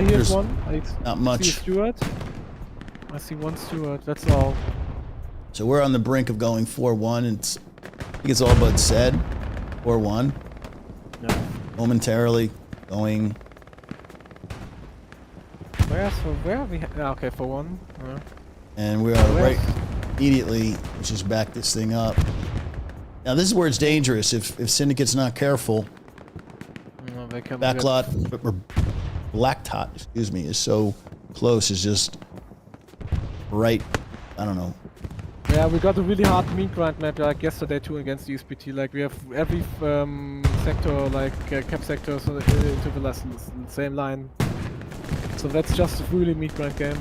Here's one. Not much. See a Steward. I see 1 Steward, that's all. So we're on the brink of going 4-1, and I think it's all but said. 4-1. Yeah. Momentarily going. Where are we? Okay, 4-1. Yeah. And we are right immediately, let's just back this thing up. Now this is where it's dangerous. If Syndicate's not careful, no, they can Backlot or Blacktot, excuse me, is so close. Is just right. I don't know. Yeah, we got a really hard meat grind map like yesterday too against the USPT. Like we have every sector, like cap sectors into the same line. So that's just a really meat grind game.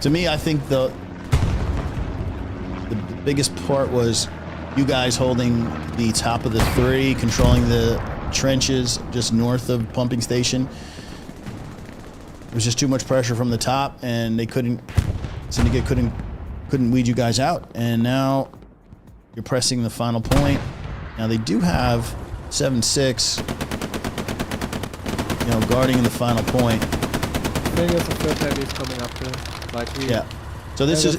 To me, I think the biggest part was you guys holding the top of the 3, controlling the trenches just north of pumping station. There was just too much pressure from the top, and they Syndicate couldn't weed you guys out. And now you're pressing the final point. Now they do have 7-6, guarding in the final point. I think there's a third heavy is coming up there. Yeah. So this is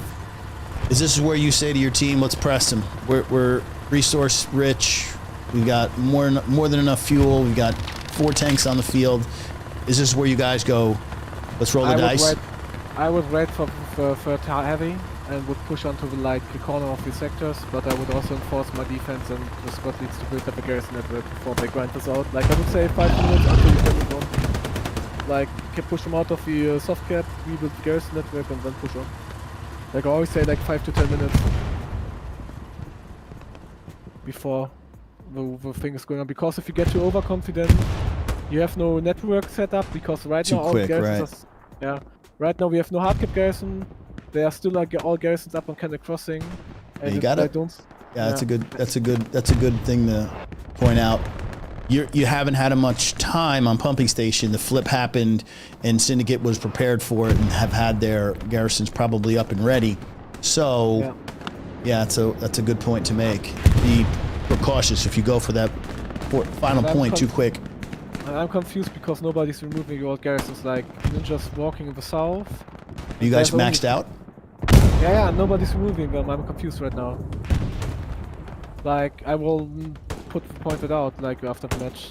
where you say to your team, let's press them. We're resource rich. We've got more than enough fuel. We've got 4 tanks on the field. Is this where you guys go, let's roll the dice? I would wait for third heavy and would push onto the corner of the sectors, but I would also enforce my defense, and the squad needs to build up a garrison network before they grind this out. Like I would say 5 minutes until you get it on. Like, can push them out of the soft cap, rebuild the garrison network, and then push on. Like I always say, like 5 to 10 minutes before the thing is going on. Because if you get too overconfident, you have no network set up. Because right now all garrisons, right now we have no hardcap garrison. They are still like all garrisons up on Canada Crossing. And yeah, you got it. Yeah, that's a good thing to point out. You haven't had much time on pumping station. The flip happened, and Syndicate was prepared for it and have had their garrisons probably up and ready. So Yeah, that's a good point to make. Be cautious if you go for that final point too quick. I'm confused because nobody's removing your garrisons. Like ninjas walking in the south. Are you guys There's maxed out? Yeah, nobody's removing them. I'm confused right now. Like I will point it out like after the match.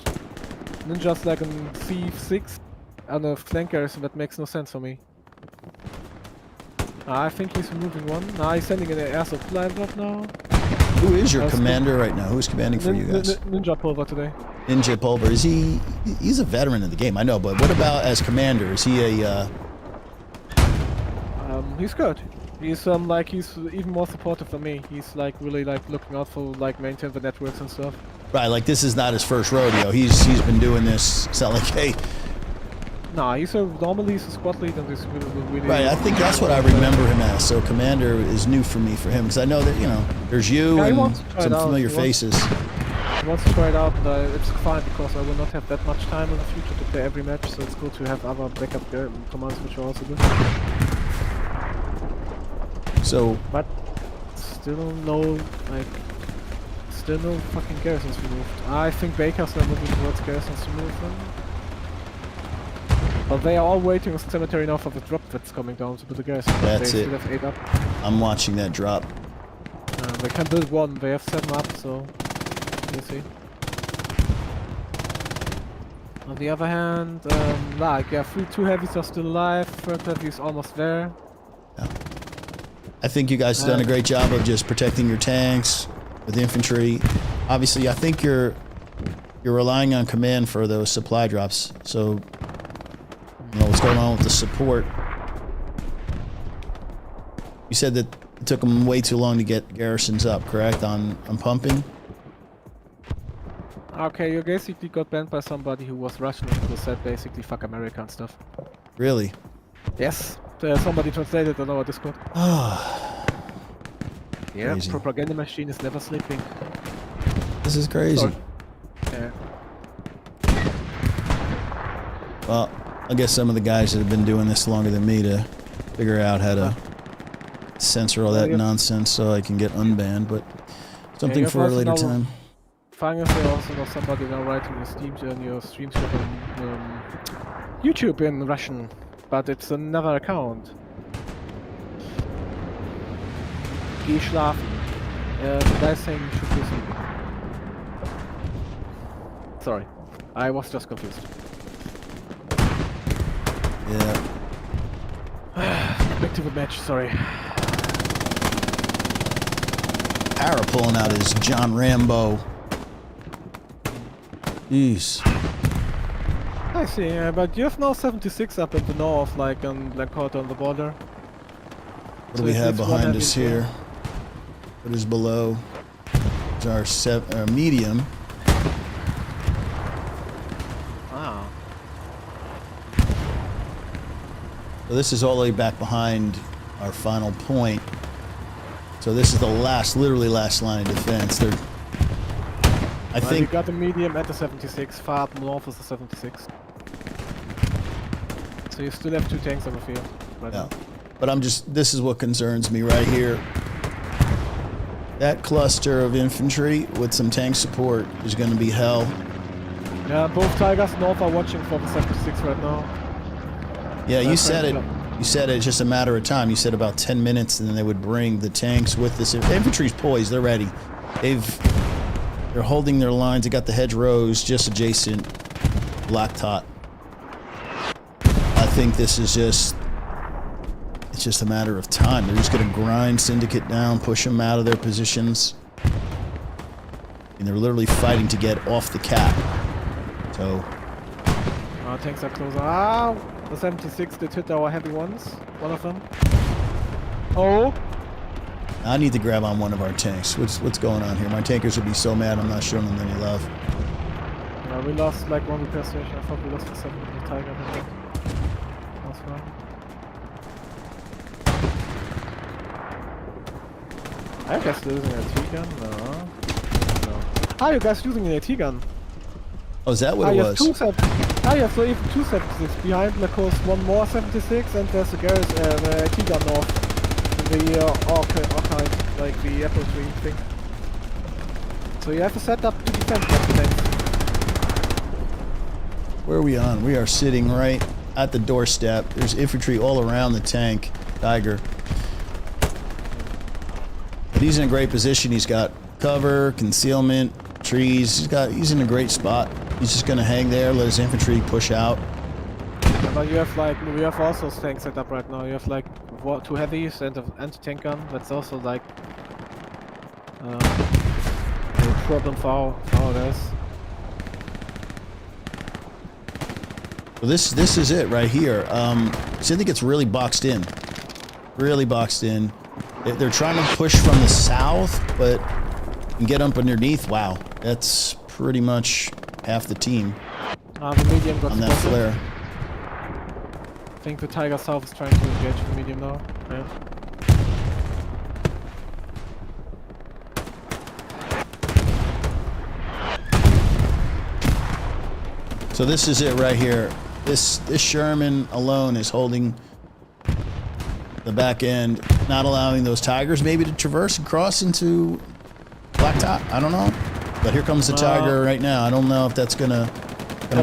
Ninjas like in C6 and a flank garrison. That makes no sense for me. I think he's removing one. He's sending an air supply drop now. Who is your commander right now? Who's commanding for you guys? Ninja Pulver today. Ninja Pulver. Is he's a veteran of the game, I know, but what about as commander? Is he a He's good. He's he's even more supportive than me. He's like really like looking out for like maintain the networks and stuff. right, like this is not his first rodeo. He's been doing this. It's not like, hey. Nah, normally he's a squad lead and he's really Right, I think that's what I remember him as. So commander is new for me for him because I know that, you know, there's you and some familiar faces. He wants to try it out, but it's fine because I will not have that much time in the future to play every match, so it's good to have other backup commands which are also good. So, but still no fucking garrisons removed. I think Baker's not moving towards garrisons to move them. But they are all waiting on the cemetery now for the drop that's coming down to put the garrison. That's they it. Still have 8 up. I'm watching that drop. They can build 1, they have 7 up, so we'll see. On the other hand, 2 heavies are still alive, 3rd heavy is almost there. Yeah. I think you guys have done a great job of just protecting your tanks with infantry. Obviously, I think you're relying on command for those supply drops. So, you know, what's going on with the support? You said that it took them way too long to get garrisons up, correct? On pumping? Okay, you basically got banned by somebody who was Russian and who said basically fuck America and stuff. Really? Yes. Somebody translated on our Discord. Yeah, Crazy. propaganda machine is never sleeping. This is crazy. Sorry. Yeah. Well, I guess some of the guys that have been doing this longer than me to figure out how to censor all that nonsense so I can get unbanned, but something for a later time. Finally, I also know somebody now writing your stream chat on YouTube in Russian, but it's another account. Geh schlafen. The guy saying you should be sleeping. Sorry, I was just confused. Yeah. Back to the match, sorry. Para pulling out his John Rambo. Jeez. I see, but you have now 76 up in the north, like on Black Quarter on the border. What do we have behind us here? What is below? It's our medium. Wow. So this is all the way back behind our final point. So this is the last, literally last line of defense. I think you got the medium at the 76, far up north is the 76. So you still have 2 tanks on the field right now. But this is what concerns me right here. That cluster of infantry with some tank support is going to be hell. Yeah, both Tigers North are watching for the 76 right now. Yeah, you said it. You said it's just a matter of time. You said about 10 minutes, and then they would bring the tanks with this. The infantry's poised. They're ready. They're holding their lines. They got the hedgerows just adjacent. Blacktop. I think this is just... It's just a matter of time. They're just going to grind Syndicate down, push them out of their positions. And they're literally fighting to get off the cap. So... Our tanks are closer. The 76 did hit our heavy ones. One of them. Oh! I need to grab on one of our tanks. What's going on here? My tankers would be so mad I'm not showing them any love. We lost like 1 repair station. I thought we lost the 7 with the Tiger. That's fine. Are you guys using an AT gun? No. Are you guys using an AT gun? Oh, is that what it was? You have so even 2 76 behind. Like, course, 1 more 76, and there's a AT gun north. The archive like the apple tree thing. So you have to set up to defend that tanks. Where are we on? We are sitting right at the doorstep. There's infantry all around the tank, Tiger. But he's in a great position. He's got cover, concealment, trees. He's in a great spot. He's just gonna hang there, let his infantry push out. Yeah, but you have like, we have also tanks set up right now. You have like 2 heavies and a anti-tank gun. That's also like a problem for our guys. Well, this is it right here. Syndicate's really boxed in. Really boxed in. They're trying to push from the south, but and get up underneath. Wow, that's pretty much half the team The medium got on that spotted. flare. I think the Tiger South is trying to engage the medium now. Yeah. So this is it right here. This Sherman alone is holding the back end, not allowing those Tigers maybe to traverse and cross into Blacktop. I don't know. But here comes the Tiger right now. I don't know if that's gonna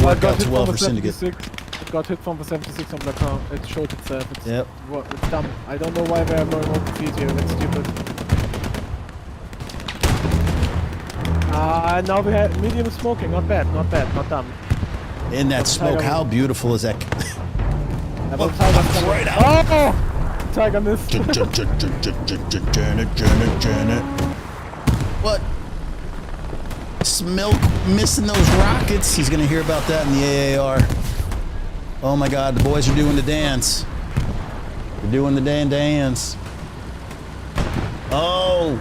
work out too well for Syndicate. It got hit from the 76 on Blacktop. It showed itself. It's, Yep. It's dumb. I don't know why they're going open feed here. That's stupid. Now we have medium smoking. Not bad. Not bad. Not dumb. In that smoke, how beautiful is that? Oh, Tiger's right out. Oh! Tiger missed. What? Smilk missing those rockets. He's gonna hear about that in the AAR. Oh my God, the boys are doing the dance. They're doing the dance. Oh!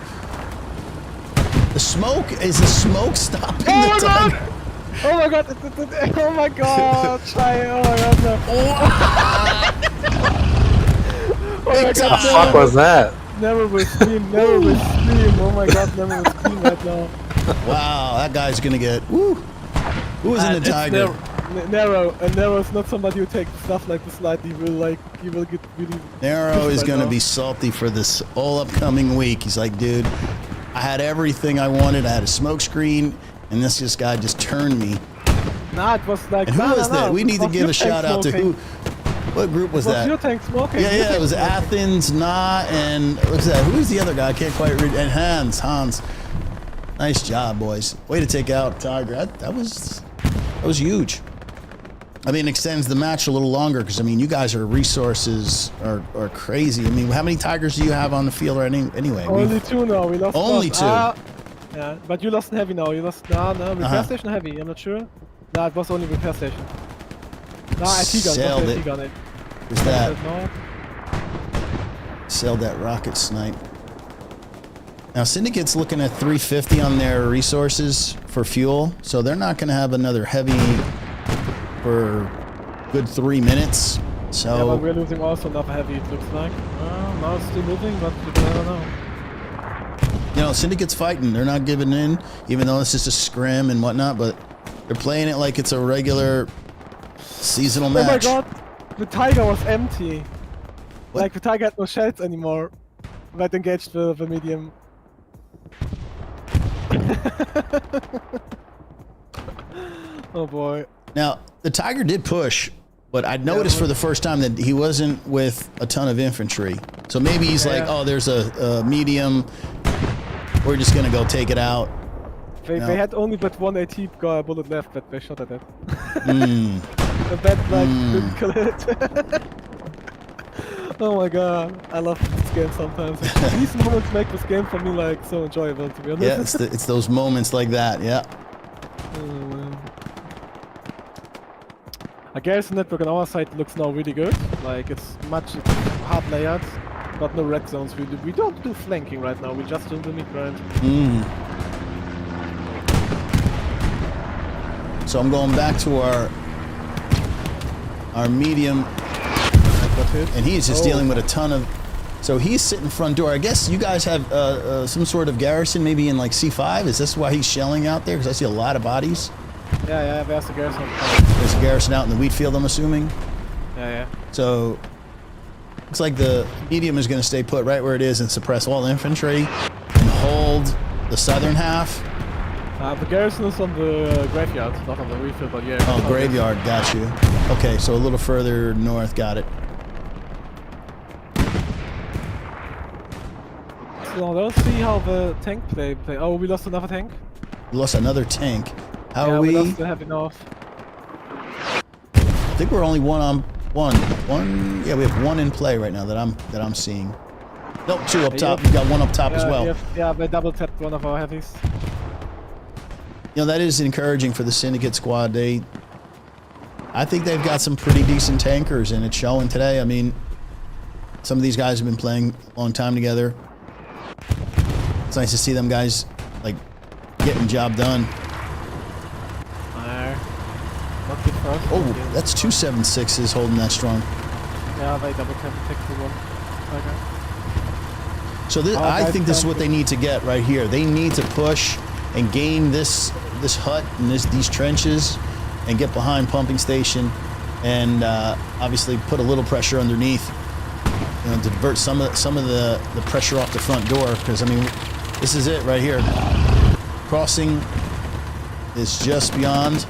The smoke, is the smoke stopping the Tiger? Oh my God! Oh my God! Tiger! Oh my God! No. Oh my Big God! time. Fuck was that? Never will scream. Never will scream. Oh my God! Never will scream right now. Wow, that guy's gonna get. Woo! Who was in the It's Tiger? Narrow, and Narrow is not somebody who takes stuff like this lightly. He will get really. Narrow is right gonna now. be salty for this all upcoming week. He's like, dude, I had everything I wanted. I had a smoke screen, and this guy just turned me. Nah, it was like. And who no, was no, that? no. We It need to was give your a shout tank out to smoking. who? What group was It was your that? tank smoking. Yeah, Your yeah, it tank was smoking. Athens, Na, and what's that? Who's the other guy? I can't quite read. And Hans. Nice job, boys. Way to take out Tiger. That was huge. I mean, it extends the match a little longer because I mean, you guys are resources are crazy. I mean, how many Tigers do you have on the field right anyway? Only 2 now. We lost. Only both. 2. Yeah, but you lost heavy now. You lost. No, repair station heavy. I'm not sure. Nah, it was only repair station. Nah, IT gun. Sailed not it. IT gun. Who's that? No. Sell that rocket snipe. Now, Syndicate's looking at 350 on their resources for fuel, so they're not going to have another heavy for a good 3 minutes. So Yeah, but we're losing also another heavy. It looks like. Now it's still moving, but I don't know. you know, Syndicate's fighting. They're not giving in, even though it's just a scrim and whatnot, but they're playing it like it's a regular seasonal match. Oh my God! The Tiger was empty. What? Like the Tiger had no shells anymore. But engaged the medium. Oh boy. Now, the Tiger did push, but I noticed for the first time that he wasn't with a ton of infantry. So maybe he's like, oh, there's a medium. We're just going to go take it out. They had only but 1 AT bullet left, but they shot at it. Mm. The bat didn't kill it. Oh my God, I love this game sometimes. These moments make this game for me like so enjoyable, to be honest. Yeah, it's those moments like that, yeah. Oh, man. I guess the network on our side looks now really good. Like it's hard layout, but no red zones. We don't do flanking right now. We just do the mid grind. So I'm going back to our medium, and he's just dealing with a ton of. So he's sitting front door. I guess you guys have some sort of garrison, maybe in like C5. Is this why he's shelling out there? Because I see a lot of bodies. Yeah, there's a garrison. There's a garrison out in the wheat field, I'm assuming. Yeah. So Looks like the medium is going to stay put right where it is and suppress all infantry and hold the southern half. The garrison is on the graveyard, not on the refill, but yeah. Oh, graveyard, got you. Okay, so a little further north, got it. So let's see how the tank play. Oh, we lost another tank. We lost another tank. How Yeah, are we we? lost the heavy north. I think we're only one on one. Yeah, we have one in play right now that I'm seeing. Nope, two up top. We got one up top as well. Yeah, they double tapped one of our heavies. You know, that is encouraging for the Syndicate squad. I think they've got some pretty decent tankers, and it's showing today. I mean, some of these guys have been playing a long time together. It's nice to see them guys, like, getting the job done. Not good for us. Oh, that's 276s holding that strong. Yeah, they double tapped the one. Okay. So I think this is what they need to get right here. They need to push and gain this hut and these trenches and get behind pumping station and obviously put a little pressure underneath, you know, to divert some of the pressure off the front door, because I mean this is it right here. Crossing is just beyond.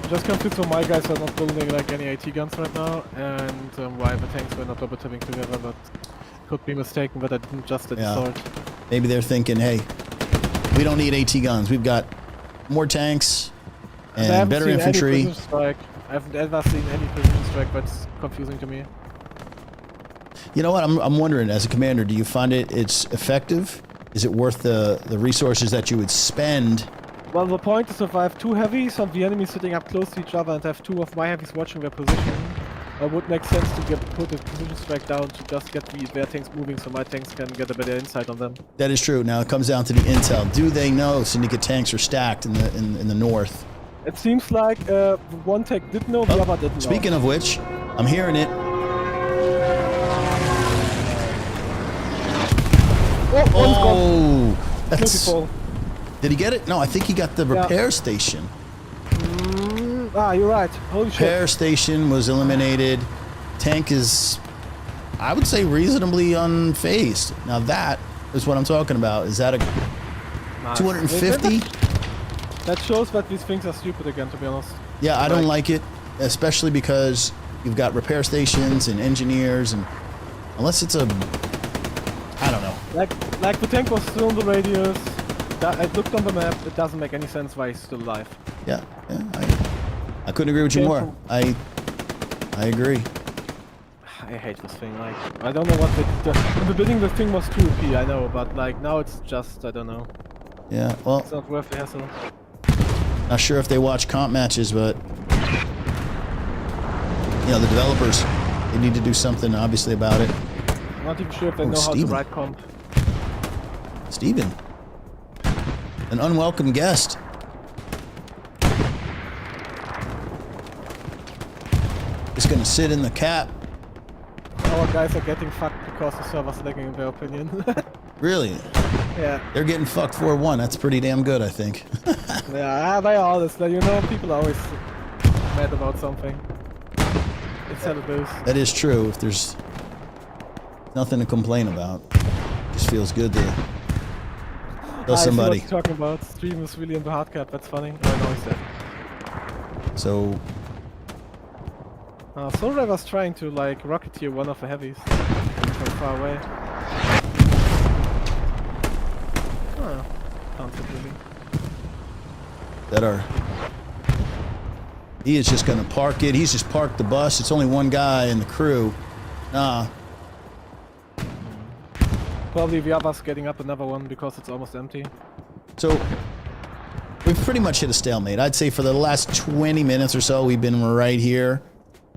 Just confused why my guys are not building like any AT guns right now, and why the tanks were not double tapping together, but could be mistaken, but I didn't just install it. Maybe they're thinking, hey, we don't need AT guns. We've got more tanks and better infantry. I haven't ever seen any precision strike, but it's confusing to me. You know what? I'm wondering, as a commander, do you find it's effective? Is it worth the resources that you would spend? Well, the point is, if I have two heavies and the enemy sitting up close to each other and have two of my heavies watching their position, it would make sense to put the precision strike down to just get their tanks moving so my tanks can get a better insight on them. That is true. Now it comes down to the intel. Do they know Syndicate tanks are stacked in the north? It seems like one tank did know, the other didn't know. Speaking of which, I'm hearing it. Oh, that's... Did he get it? No, I think he got the repair station. You're right. Holy shit. Repair station was eliminated. Tank is, I would say, reasonably unfazed. Now that is what I'm talking about. Is that a 250? That shows that these things are stupid again, to be honest. Yeah, I don't like it, especially because you've got repair stations and engineers, and unless it's a, I don't know. Like the tank was still in the radius. I looked on the map. It doesn't make any sense why he's still alive. Yeah, I couldn't agree with you more. I agree. I hate this thing. Like, I don't know what in the beginning the thing was 2 OP, I know, but like now it's just, I don't know. Yeah, well, it's not worth the hassle. Not sure if they watch comp matches, but you know, the developers, they need to do something obviously about it. I'm not even sure if they know how to write comp. Steven, an unwelcome guest. Just gonna sit in the cap. Our guys are getting fucked because the server's lagging, in their opinion. Really? Yeah. They're getting fucked 4-1. That's pretty damn good, I think. Yeah, they are honest. You know, people are always mad about something. It's how it is. That is true. If there's nothing to complain about, it just feels good to tell somebody. I see what you're talking about. Stream is really into hard cap. That's funny. Oh, no, he's dead. So. Soldier was trying to like rocketeer one of the heavies from far away. He is just gonna park it. He's just parked the bus. It's only one guy in the crew. Nah. Probably the others getting up another one because it's almost empty. So we've pretty much hit a stalemate. I'd say for the last 20 minutes or so, we've been right here.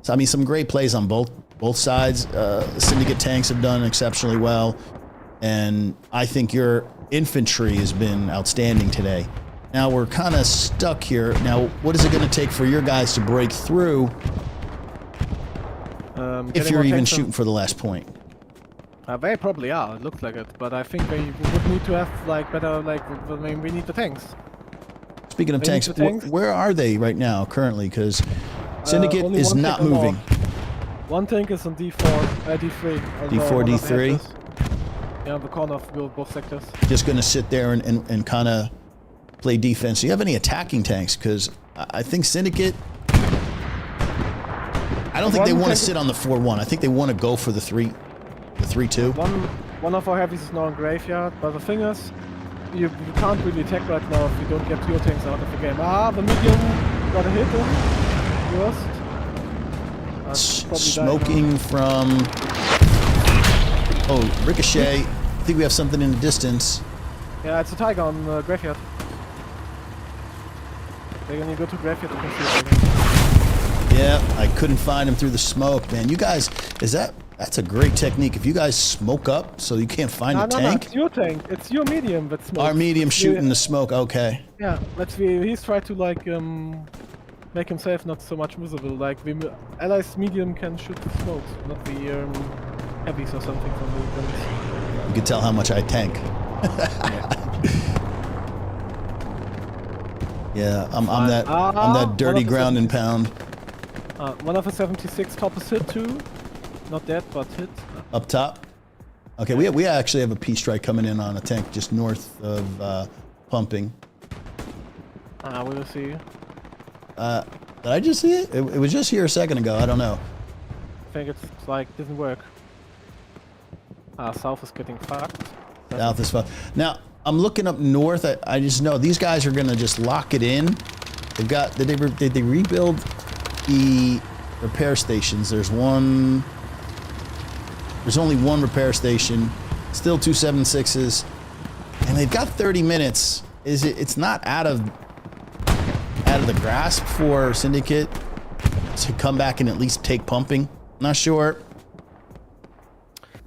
So I mean, some great plays on both sides. Syndicate tanks have done exceptionally well, and I think your infantry has been outstanding today. Now we're kind of stuck here. Now, what is it going to take for your guys to break through if you're even shooting for the last point? They probably are. It looks like it, but I think they would need to have like better I mean, we need the tanks. Speaking of tanks, where are they right now currently? Because Syndicate is not moving. One tank is on D4, D3. D4, D3? Yeah, on the corner of both sectors. Just going to sit there and kind of play defense. Do you have any attacking tanks? Because I think Syndicate... I don't think they want to sit on the 4-1. I think they want to go for the 3-2. One of our heavies is now in graveyard, but the thing is, you can't really attack right now if you don't get your tanks out of the game. Ah, the medium got a hit in first. Smoking from... Oh, Ricochet. I think we have something in the distance. Yeah, it's a tiger on graveyard. They're gonna go to graveyard to conceal it. Yeah, I couldn't find him through the smoke, man. You guys, that's a great technique. If you guys smoke up so you can't find a tank. No, it's your tank. It's your medium that smokes. Our medium shooting the smoke, okay. Yeah, he's tried to like make himself not so much visible. Like the allies medium can shoot the smokes, not the heavies or something from the guns. You can tell how much I tank. Yeah, I'm that dirty ground and pound. One of the 76 top is hit too. Not dead, but hit. Up top? Okay, we actually have a P-strike coming in on a tank just north of pumping. We will see. Did I just see it? It was just here a second ago. I don't know. I think it's like didn't work. South is getting fucked. South is fucked. Now, I'm looking up north. I just know these guys are gonna just lock it in. They've got. Did they rebuild the repair stations? There's one. There's only one repair station. Still 2 7.6s, and they've got 30 minutes. It's not out of the grasp for Syndicate to come back and at least take pumping. Not sure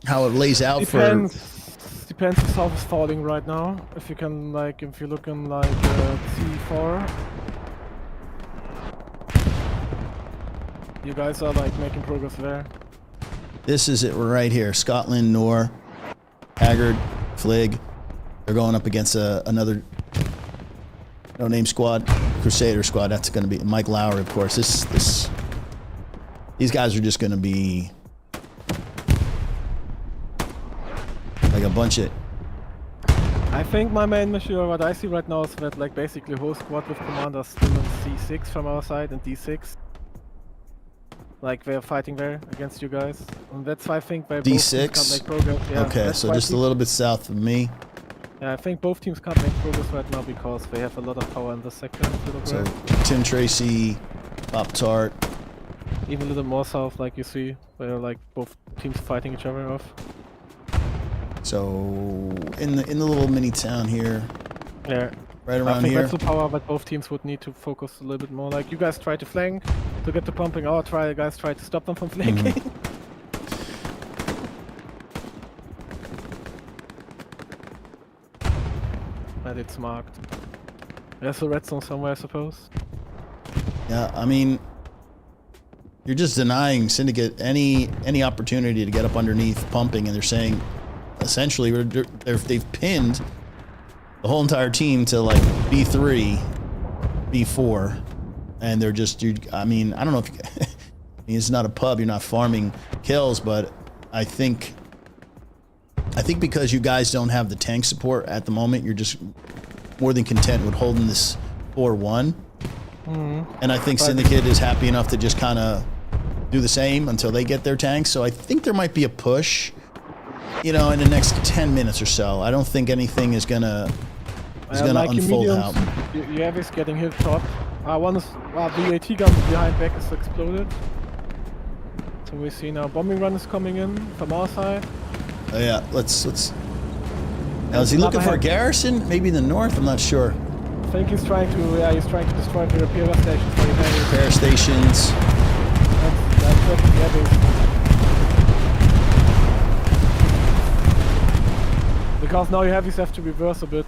how it lays out Depends if South is falling right now. If you can if you're looking like C4. You guys are like making progress there. This is it right here. Scotland, Nor, Haggard, Flig. They're going up against another no-name squad, Crusader squad. That's going to be Mike Lowry, of course. These guys are just going to be like a bunch of... I think my main mission, what I see right now is that like basically whole squad with commanders still on C6 from our side and D6. Like they're fighting there against you guys, and that's why I think they both teams can't make progress. Yeah, okay, so just a little bit south of me. Yeah, I think both teams can't make progress right now because they have a lot of power in this sector. So Tim Tracy, Pop Tart. Even a little more south, like you see, where like both teams fighting each other off. So in the little mini town here. Yeah. Right around I think here. that's the power that both teams would need to focus a little bit more. Like you guys try to flank to get the pumping. Our guys try to stop them from flanking. And it's marked. There's a red zone somewhere, I suppose. Yeah, I mean, you're just denying Syndicate any opportunity to get up underneath pumping, and they're saying, essentially, they've pinned the whole entire team to like B3, B4, and they're just, I mean, I don't know if it's not a pub, you're not farming kills, but I think because you guys don't have the tank support at the moment, you're just more than content with holding this 4-1. And I think Syndicate is happy enough to just kind of do the same until they get their tanks. So I think there might be a push, you know, in the next 10 minutes or so. I don't think anything is gonna unfold out. You have is getting hit top. One is the AT gun behind back is exploded. So we see now bombing run is coming in from our side. Oh yeah, let's. Now is he looking for a garrison? Maybe in the north. I'm not sure. I think he's trying to destroy the repair station for the repair stations. That's what the other. Because now your heavies have to reverse a bit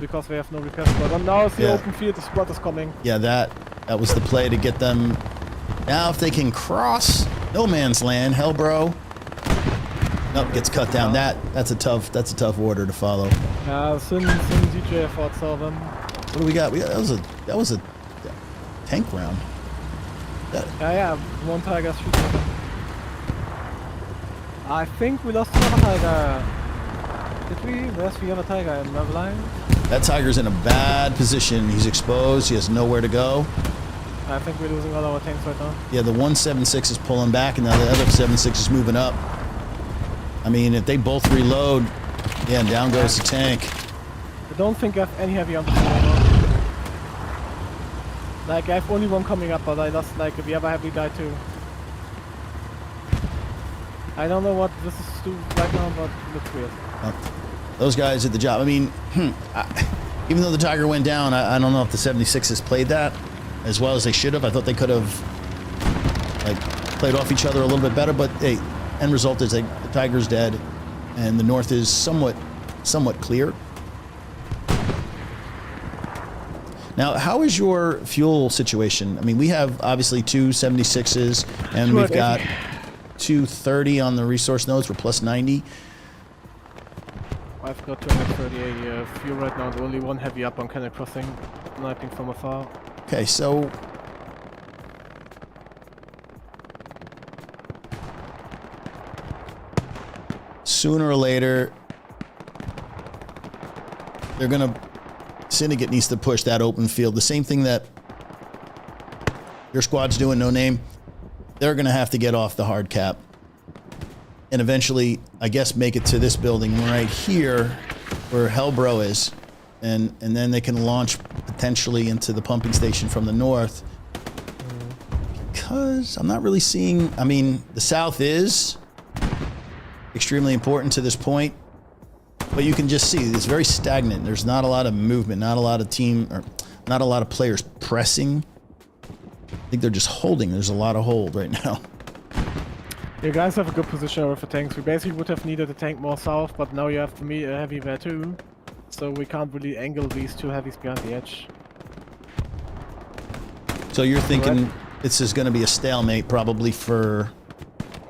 because they have no repair squad. And now it's the open field, the squad is coming. Yeah, that was the play to get them. Now if they can cross no man's land, hell bro. Nope, gets cut down. That's a tough order to follow. Yeah, Sin DJ fought saw them. What do we got? That was a tank round. Yeah, one tiger shooting. I think we lost another tiger. Did we? Where's the other tiger? Another line? That tiger's in a bad position. He's exposed. He has nowhere to go. I think we're losing all our tanks right now. Yeah, the 176 is pulling back, and now the other 76 is moving up. I mean, if they both reload, yeah, and down goes the tank. I don't think I have any heavy arms right now. Like, I have only one coming up, but I lost, like, the other heavy guy too. I don't know what this is doing right now, but it looks weird. Those guys did the job. I mean, even though the Tiger went down, I don't know if the 76s played that as well as they should have. I thought they could have like played off each other a little bit better, but hey, end result is like the Tiger's dead and the North is somewhat clear. Now, how is your fuel situation? I mean, we have obviously two 76s and we've got 230 on the resource nodes. We're plus 90. I've got 238 fuel right now, and only one heavy up on Cannon Crossing, sniping from afar. Okay, so sooner or later, they're gonna. Syndicate needs to push that open field. The same thing that your squad's doing, No Name. They're gonna have to get off the hard cap. And eventually, I guess, make it to this building right here where Hellbro is. And then they can launch potentially into the pumping station from the north. Because I'm not really seeing... I mean, the south is extremely important to this point. But you can just see it's very stagnant. There's not a lot of movement, not a lot of team, or not a lot of players pressing. I think they're just holding. There's a lot of hold right now. You guys have a good position with the tanks. We basically would have needed a tank more south, but now you have to meet a heavy there too. So we can't really angle these two heavies behind the edge. So you're thinking this is going to be a stalemate probably for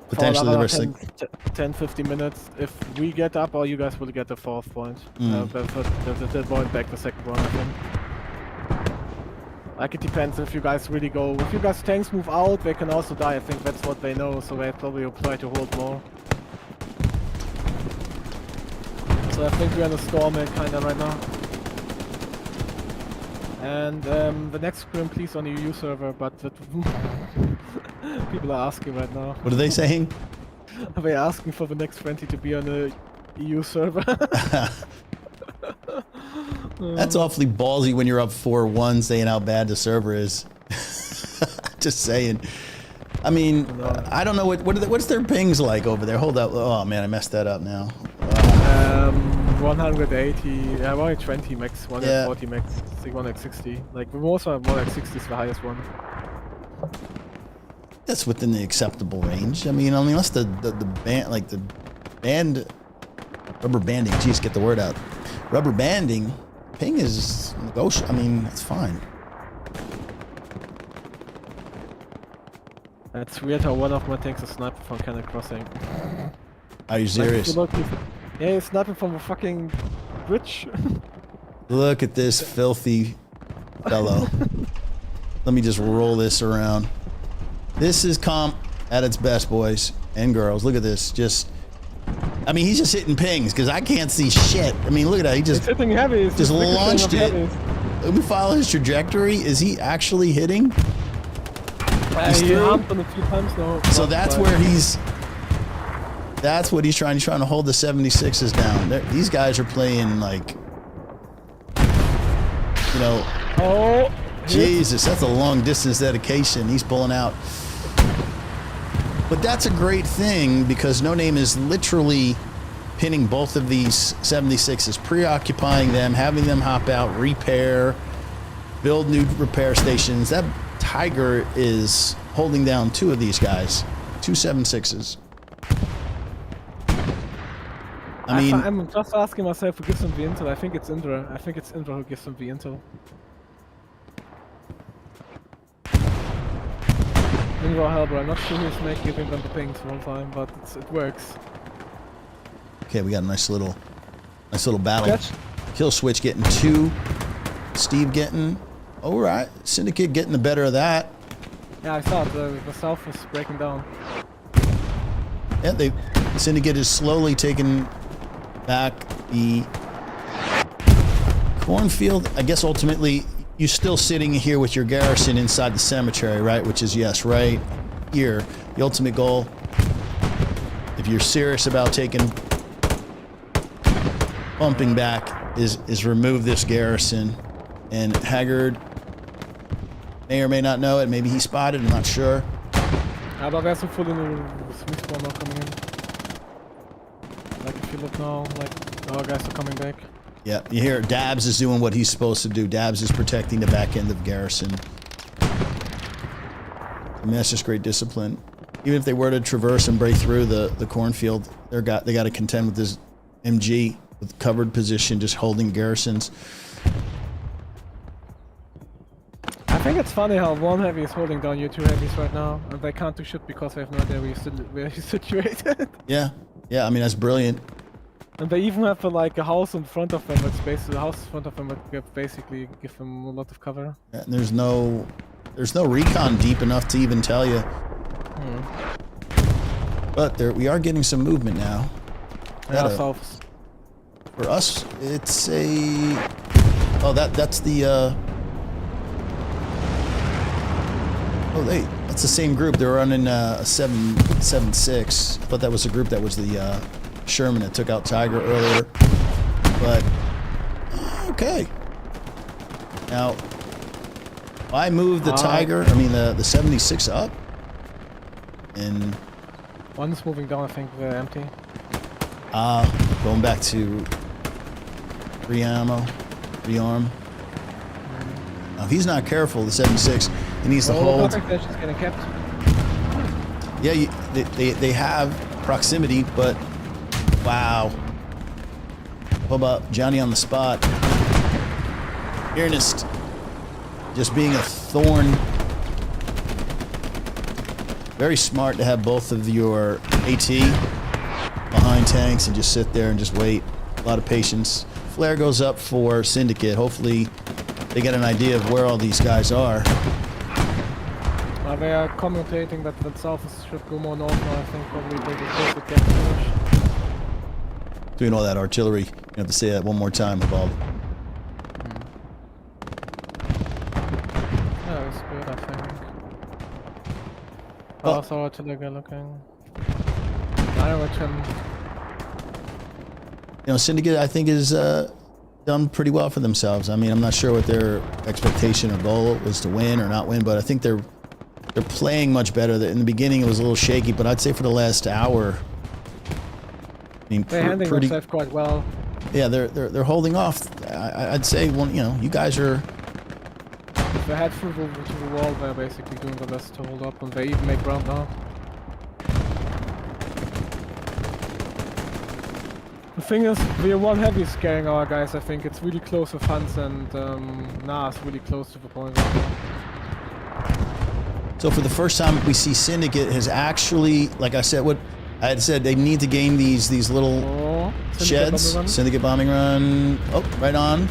potentially the rest of the... 10-15 minutes. If we get up, or you guys will get the fourth point. The point back the second one, I think. Like, it depends if you guys really go. If you guys tanks move out, they can also die. I think that's what they know, so they probably will try to hold more. So I think we're in a storm kinda right now. And the next scrim, please, on the EU server, but that people are asking right now. What are they saying? They're asking for the next 20 to be on the EU server. That's awfully ballsy when you're up 4-1 saying how bad the server is. Just saying. I mean, I don't know what's their pings like over there. Hold up. Oh man, I messed that up now. 180, 120 max, 140 max, 160. Like the most one, 160 is the highest one. That's within the acceptable range. I mean, unless the band, like the band, rubber banding. Jeez, get the word out. Rubber banding. Ping is negotiable. I mean, it's fine. That's weird how one of my tanks is sniping from Cannon Crossing. Are you serious? Like, yeah, he's sniping from a fucking bridge. Look at this filthy fellow. Let me just roll this around. This is comp at its best, boys and girls. Look at this. I mean, he's just hitting pings because I can't see shit. I mean, look at that. He just hitting heavy. Just launched it. Let me follow his trajectory. Is he actually hitting? He jumped on a few times now. So that's where he's... That's what he's trying. He's trying to hold the 76s down. These guys are playing like... You know... Oh! Jesus, that's a long distance dedication. He's pulling out. But that's a great thing because No Name is literally pinning both of these 76s, preoccupying them, having them hop out, repair, build new repair stations. That Tiger is holding down two of these guys, two 76s. I mean, I'm just asking myself who gives them the intel. I think it's Indra. I think it's Indra who gives them the intel. Indra Hellbro. I'm not sure who's giving them the pings one time, but it works. Okay, we got a nice little battle. Catch. Kill switch getting two. Steve getting. All right, Syndicate getting the better of that. Yeah, I thought the south was breaking down. Yeah, Syndicate is slowly taking back the cornfield. I guess ultimately you're still sitting here with your garrison inside the cemetery, right? Which is, yes, right here. The ultimate goal, if you're serious about bumping back, is remove this garrison. And Haggard may or may not know it. Maybe he spotted, I'm not sure. Aber wer ist so voll in the sweet spot now coming in? Like if you look now, like our guys are coming back. Yeah, you hear Dabs is doing what he's supposed to do. Dabs is protecting the back end of Garrison. I mean, that's just great discipline. Even if they were to traverse and break through the cornfield, they got to contend with this MG with covered position, just holding garrisons. I think it's funny how one heavy is holding down your two heavies right now, and they can't do shit because they have no idea where you're situated. Yeah, I mean, that's brilliant. And they even have like a house in front of them. That's basically the house in front of them that basically give them a lot of cover. Yeah, and there's no recon deep enough to even tell you. But we are getting some movement now. Yeah, south. For us, it's a. Oh, that's the. Oh, that's the same group. They're running a 7.76. I thought that was the group that was the Sherman that took out Tiger earlier. But okay. Now, I moved the Tiger. I mean the 76 up, and one is moving down. I think they're empty. Going back to rearm. Now, if he's not careful, the 76, he needs to hold. They're just getting kept. Yeah, they have proximity, but wow. What about Johnny on the spot? Earnest, just being a thorn. Very smart to have both of your AT behind tanks and just sit there and just wait. A lot of patience. Flare goes up for Syndicate. Hopefully they get an idea of where all these guys are. They are commentating that the south should go more north now. I think probably they will take the capture. Doing all that artillery. You have to say that one more time, Bob. Yeah, it's good, I think. Oh. Also artillery looking. Attrition. You know, Syndicate, I think, is done pretty well for themselves. I mean, I'm not sure what their expectation or goal was to win or not win, but I think they're playing much better. In the beginning, it was a little shaky, but I'd say for the last hour, I mean, they're handling themselves quite well. Yeah, they're holding off. I'd say, well, you know, you guys are. If they head through to the wall, they're basically doing their best to hold up, and they even make ground now. The thing is, we are one heavy scaring our guys. I think it's really close with Hans and Nas really close to the point. So for the first time, we see Syndicate has actually, like I said, what I had said, they need to gain these little sheds. Syndicate bombing run. Oh, right on.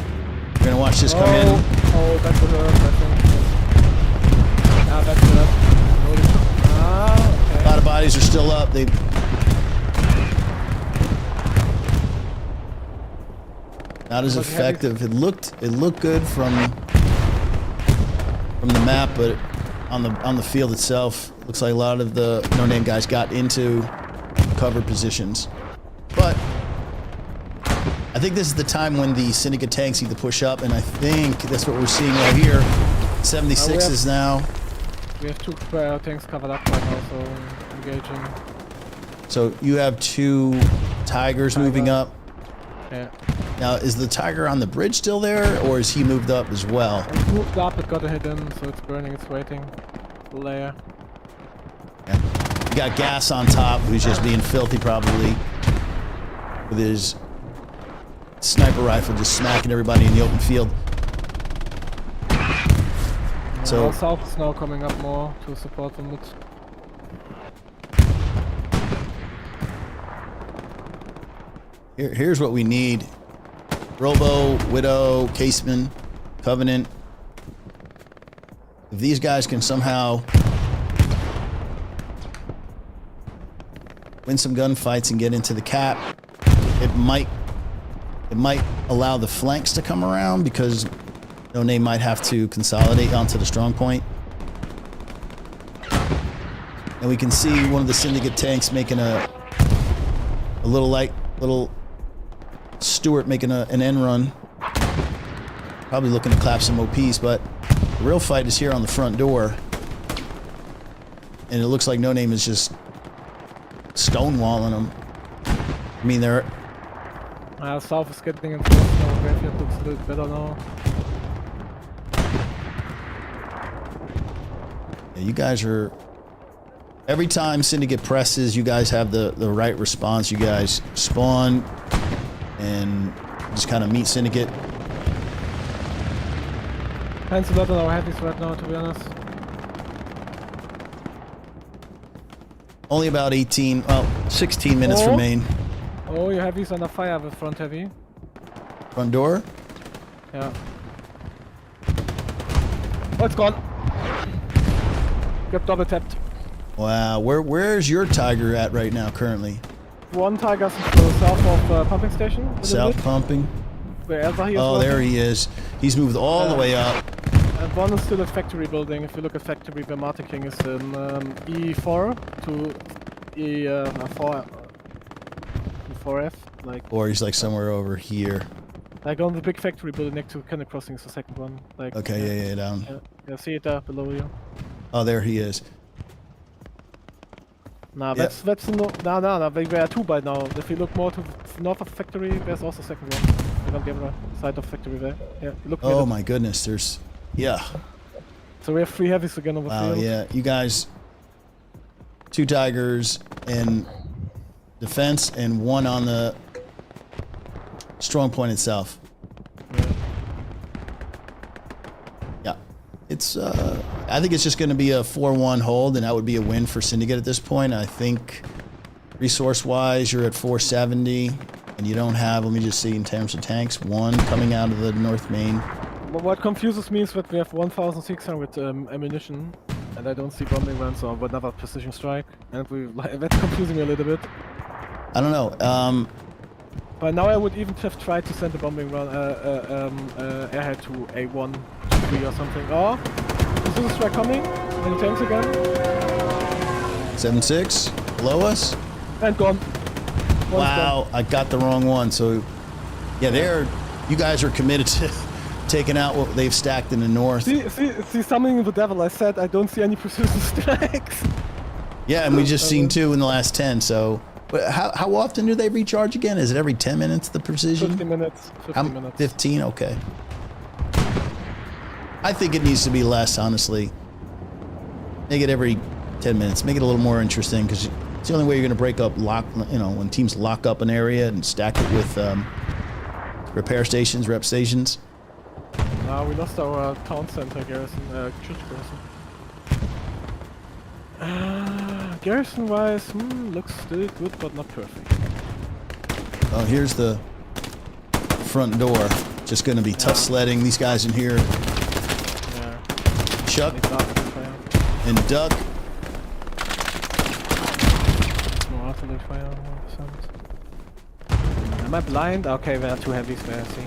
We're gonna watch this come in. Oh, that's the Earth, I think. Ah, that's the Earth. Ah, okay. A lot of bodies are still up. They. Not as effective. It looked good from the map, but on the field itself, looks like a lot of the no-name guys got into covered positions. But I think this is the time when the Syndicate tanks need to push up, and I think that's what we're seeing right here. 76 is now. We have two tanks covered up right now, so engaging. So you have two Tigers moving up. Yeah. Now, is the Tiger on the bridge still there, or is he moved up as well? It's moved up, it got a hit in, so it's burning, it's waiting. Layer. Yeah. You got Gas on top, who's just being filthy probably. With his sniper rifle just smacking everybody in the open field. So south is now coming up more to support the mid. here's what we need. Robo, Widow, Caseman, Covenant. If these guys can somehow win some gunfights and get into the cap. It might allow the flanks to come around because No Name might have to consolidate onto the strong point. And we can see one of the Syndicate tanks making a little Stewart making an end run. Probably looking to clap some OPs, but the real fight is here on the front door. And it looks like No Name is just stonewalling them. I mean, they're... South is getting in front now. Graveyard looks a little better now. Yeah, you guys are... Every time Syndicate presses, you guys have the right response. You guys spawn and just kind of meet Syndicate. Hands a lot on our heavies right now, to be honest. Only about 16 minutes remain. Oh, your heavy's under fire with front heavy. Front door? Yeah. Oh, it's gone. Got double tapped. Wow, where's your Tiger at right now currently? One Tiger's to the south of pumping station. South pumping? Wherever he is. Oh, there he is. He's moved all the way up. And one is still a factory building. If you look at factory, where Martin King is in E4 to E4F, like. Or he's like somewhere over here. Like on the big factory building next to Cannon Crossing is the second one. Like. Okay, yeah, down. Yeah, see it there below you. Oh, there he is. Nah, that's no. We were two by now. If you look more to north of factory, there's also a second one. Like on the other side of factory there. Yeah, look. Oh my goodness, there's. Yeah. So we have 3 heavies again over Wow, field. yeah. You guys, 2 Tigers in defense and 1 on the strong point itself. Yeah. It's, I think it's just going to be a 4-1 hold, and that would be a win for Syndicate at this point. I think resource-wise, you're at 470, and you don't have, let me just see in terms of tanks, 1 coming out of the North Main. What confuses me is that we have 1,600 ammunition, and I don't see bombing runs or another precision strike, and that's confusing me a little bit. I don't know. But now I would even have tried to send a bombing run airhead to A1, 3 or something. Oh, precision strike coming. Any tanks again? 7-6 below us. And gone. Wow, I got the wrong one. So, yeah, you guys are committed to taking out what they've stacked in the north. See, summoning the devil. I said I don't see any precision strikes. Yeah, and we just seen 2 in the last 10. So, but how often do they recharge again? Is it every 10 minutes? The precision? 50 minutes. 50 minutes. 15. Okay. I think it needs to be less, honestly. Make it every 10 minutes. Make it a little more interesting because it's the only way you're going to break up when teams lock up an area and stack it with repair stations, rep stations. We lost our town center garrison, church garrison. Garrison-wise, looks still good, but not perfect. Oh, here's the front door. Just going to be tough sledding. These guys in here. Yeah. Chuck and Duck. More artillery fire, 100%. Am I blind? Okay, there are 2 heavies there, I see.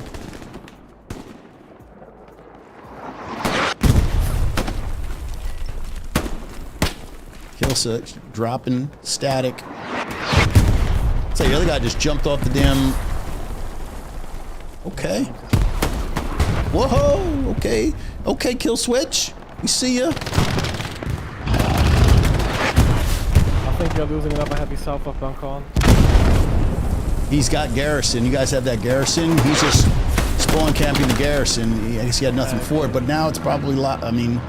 Kill switch, dropping static. So the other guy just jumped off the damn. Okay. Whoa. Okay. Okay. Kill switch. We see ya. I think we are losing another heavy south of Bunker. He's got garrison. You guys have that garrison. He's just spawn camping the garrison. I guess he had nothing for it, but now it's probably ID'd.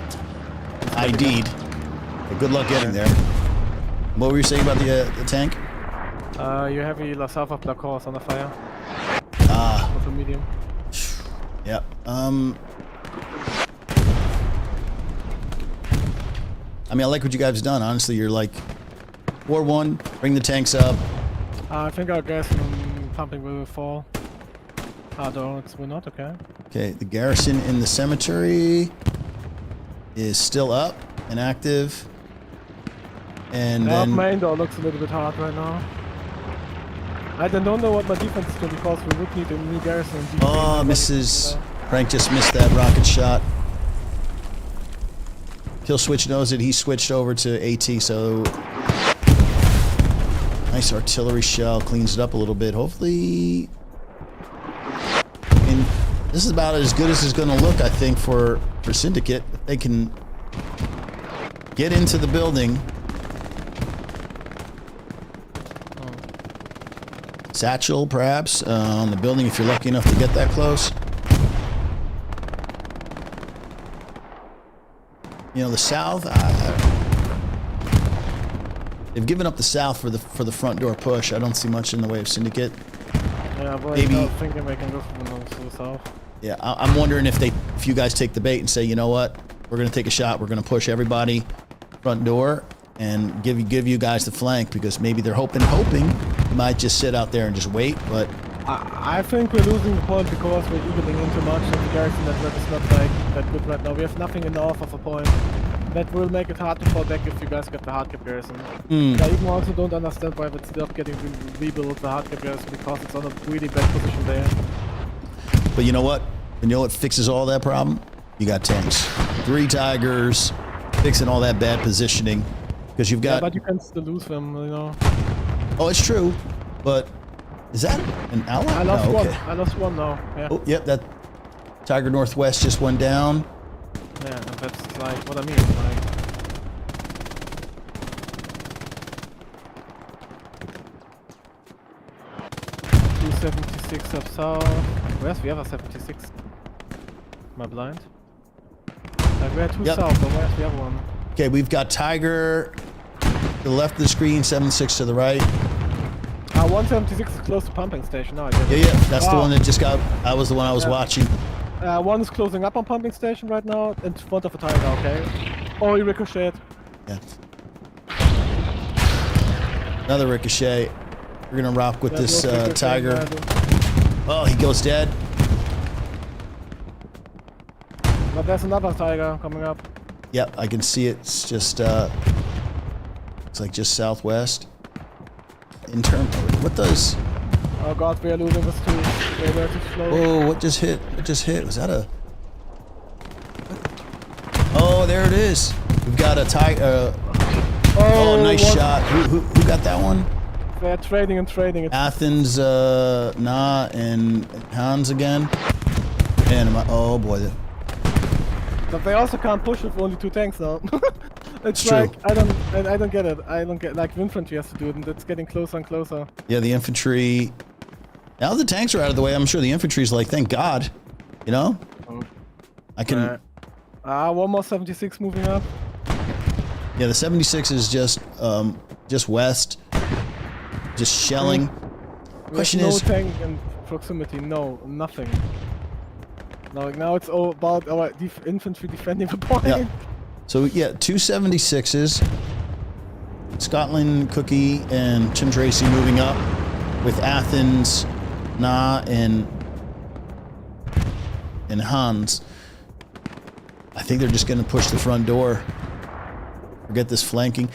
Good luck getting there. What were you saying about the tank? Your heavy south of Black Horse under fire. With a medium. Yep. I mean, I like what you guys have done. Honestly, you're like 4-1. Bring the tanks up. I think our garrison pumping will fall. No, we're not. Okay. Okay. The garrison in the cemetery is still up and active. And Yeah, then main door looks a little bit hard right now. I don't know what my defense is doing because we would need a new garrison. oh, misses. Frank just missed that rocket shot. Kill switch knows it. He switched over to AT, so nice artillery shell, cleans it up a little bit. Hopefully, I mean, this is about as good as it's going to look, I think, for Syndicate. If they can get into the building. Satchel, perhaps, on the building if you're lucky enough to get that close. You know, the south, they've given up the south for the front door push. I don't see much in the way of Syndicate. Yeah, but Maybe- I think they can go from the south. Yeah, I'm wondering if you guys take the bait and say, you know what, we're gonna take a shot. We're gonna push everybody front door and give you guys the flank, because maybe they're hoping you might just sit out there and just wait. But I think we're losing the point because we're eagling in too much, and the garrison network is not like that good right now. We have nothing north of a point. That will make it hard to fall back if you guys get the hardcap garrison. I even also don't understand why we're still getting rebuild the hardcap garrison, because it's on a really bad position there. But you know what? You know what fixes all that problem? You got tanks. 3 Tigers fixing all that bad positioning. Because you've got... Yeah, but you can still lose them, you know. Oh, it's true. But is that an ally? I lost No, one. okay. I lost one now. Yeah. Oh, yep, that Tiger Northwest just went down. Yeah, and that's like what I mean. Like, .276 up south. Where's the other 76? Am I blind? Like, we're 2 Yep. south, but where's the other one? Okay, we've got Tiger to the left of the screen, 76 to the right. 176 is close to pumping station. No, I get it. Yeah, that's the one that just got... That was the one I was watching. One is closing up on pumping station right now, in front of a Tiger, okay? Oh, he ricocheted. Yeah. Another ricochet. We're gonna rock with this Tiger. Oh, he goes dead. But there's another Tiger coming up. Yep, I can see it. It's just it's like just southwest. In terms, what does? Oh god, we are losing this too. We're too slow. Oh, what just hit? What just hit? Was that a? Oh, there it is. We've got a Tiger. Oh, nice what? shot. Who got that one? They're trading and trading. It's Athens, and Hans again. And oh boy. But they also can't push with only 2 tanks now. It's True. like I don't get it. I don't get, like, infantry has to do it, and it's getting closer and closer. Yeah, the infantry. Now the tanks are out of the way. I'm sure the infantry's like, thank God. You know. Oh. I can. One more 76 moving up. Yeah, the 76 is just west, just shelling. Question There's is, no tank in proximity. No, nothing. Now it's all about our infantry defending the point. Yeah. So yeah, 2 76s. Scotland, Cookie, and Tim Tracy moving up with Athens, and Hans. I think they're just going to push the front door. Forget this flanking.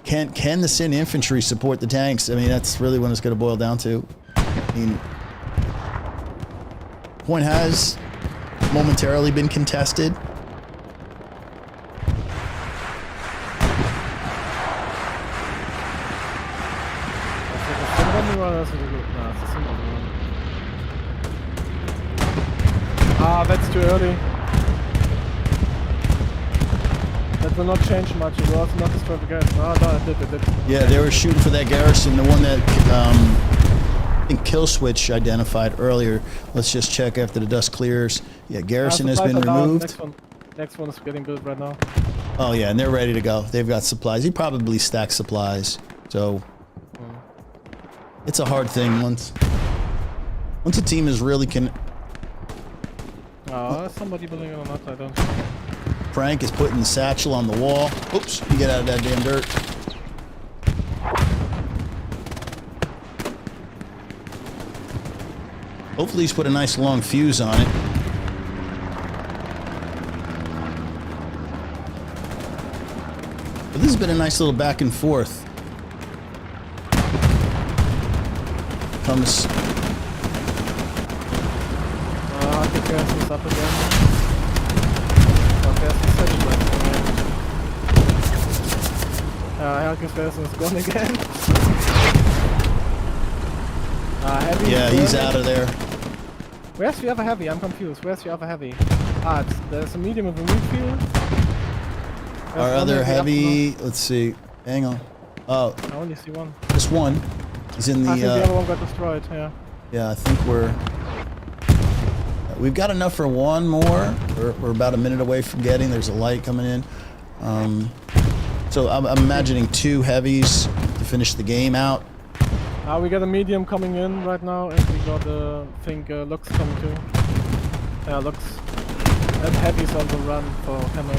Can the Sin infantry support the tanks? I mean, that's really what it's going to boil down to. I mean, point has momentarily been contested. That's too early. That will not change much. It will also not destroy the garrison. Oh, no, it did. Yeah, they were shooting for that garrison, the one that I think Kill Switch identified earlier. Let's just check after the dust clears. Yeah, garrison has been removed. Next one is getting built right now. Oh yeah, and they're ready to go. They've got supplies. He probably stacked supplies. So it's a hard thing once a team is really Somebody building it or not, I don't. Frank is putting the satchel on the wall. Oops, you get out of that damn dirt. Hopefully he's put a nice long fuse on it. But this has been a nice little back and forth. Comes. I think Carentan's up again. Oh, Carentan's such a Carentan's gone again. Heavy. Yeah, he's out of there. Where's the other heavy? I'm confused. Where's the other heavy? There's a medium in the midfield. Our other heavy, let's see. Hang on. Oh, I only see one. this one is in the. I think the other one got destroyed. Yeah. Yeah, I think we've got enough for one more. We're about a minute away from getting. There's a light coming in. So I'm imagining 2 heavies to finish the game out. We got a medium coming in right now, and we got I think Lux coming too. Yeah, Lux. And heavies on the run for Helo.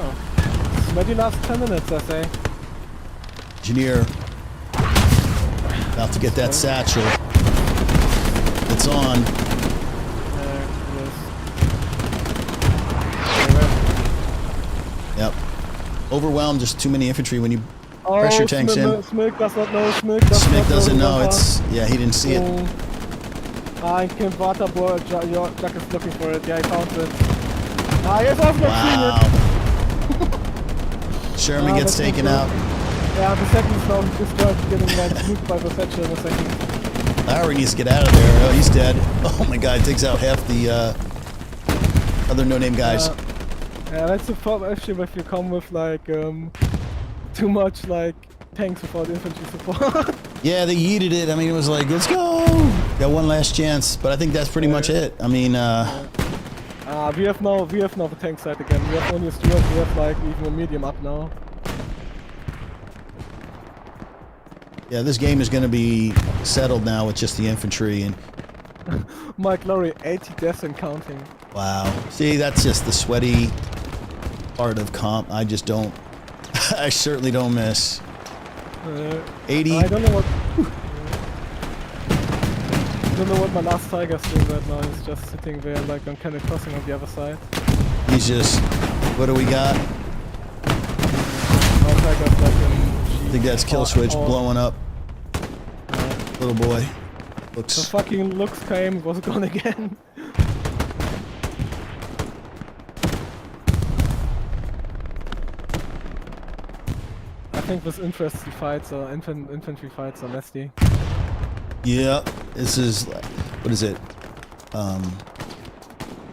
Oh. This maybe last 10 minutes, I say. Engineer. About to get that satchel. It's on. Yep. Overwhelmed, just too many infantry when you pressure tanks in. Smick does not know. Smick doesn't know. It's yeah, he didn't see it. I can't waterboard. Jack is looking for it. Yeah, he found it. Yes, I've not seen it. Sherman gets taken out. Yeah, the second is now destroyed, getting like nuked by the satchel in a second. Lowry needs to get out of there. Oh, he's dead. Oh my god, takes out half the other no-name guys. Yeah, that's the problem actually if you come with like too much like tanks without infantry support. Yeah, they yeeted it. I mean, it was like, let's go. Got one last chance, but I think that's pretty much it. I mean, we have now the tank side again. We have only a Stuart. We have like even a medium up now. yeah, this game is going to be settled now with just the infantry and. Mike Lowry, 80 deaths and counting. Wow. See, that's just the sweaty part of comp. I just don't. I certainly don't miss. 80. I don't know what. I don't know what my last Tiger's doing right now. He's just sitting there like on kind of crossing on the other side. He's just. What do we got? My Tiger's like in I think that's kill switch blowing up. Little boy. The Looks. fucking looks came, was gone again. I think this infantry fights or infantry fights are nasty. Yeah. This is. What is it? What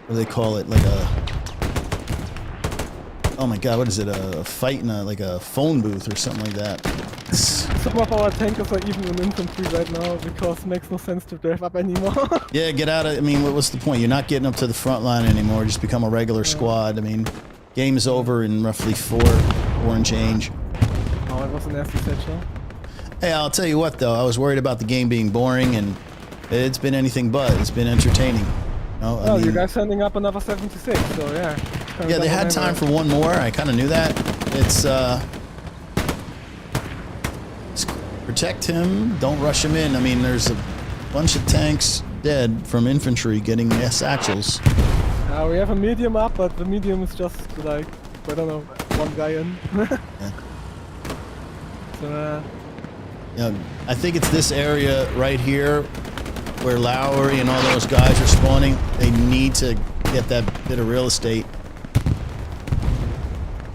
do they call it? Like a. Oh my god, what is it? A fight in like a phone booth or something like that. Some of our tankers are even in infantry right now because it makes no sense to drive up anymore. Yeah, get out of. I mean, what's the point? You're not getting up to the front line anymore. Just become a regular squad. I mean, game is over in roughly 4 and change. Oh, it was a nasty satchel. Hey, I'll tell you what though. I was worried about the game being boring, and it's been anything but. It's been entertaining. No, well, you guys sending up another 76, so yeah. Yeah, they had time for one more. I kind of knew that. It's protect him. Don't rush him in. I mean, there's a bunch of tanks dead from infantry getting satchels. We have a medium up, but the medium is just like, I don't know, one guy in. Yeah. So, Yeah, I think it's this area right here where Lowry and all those guys are spawning. They need to get that bit of real estate.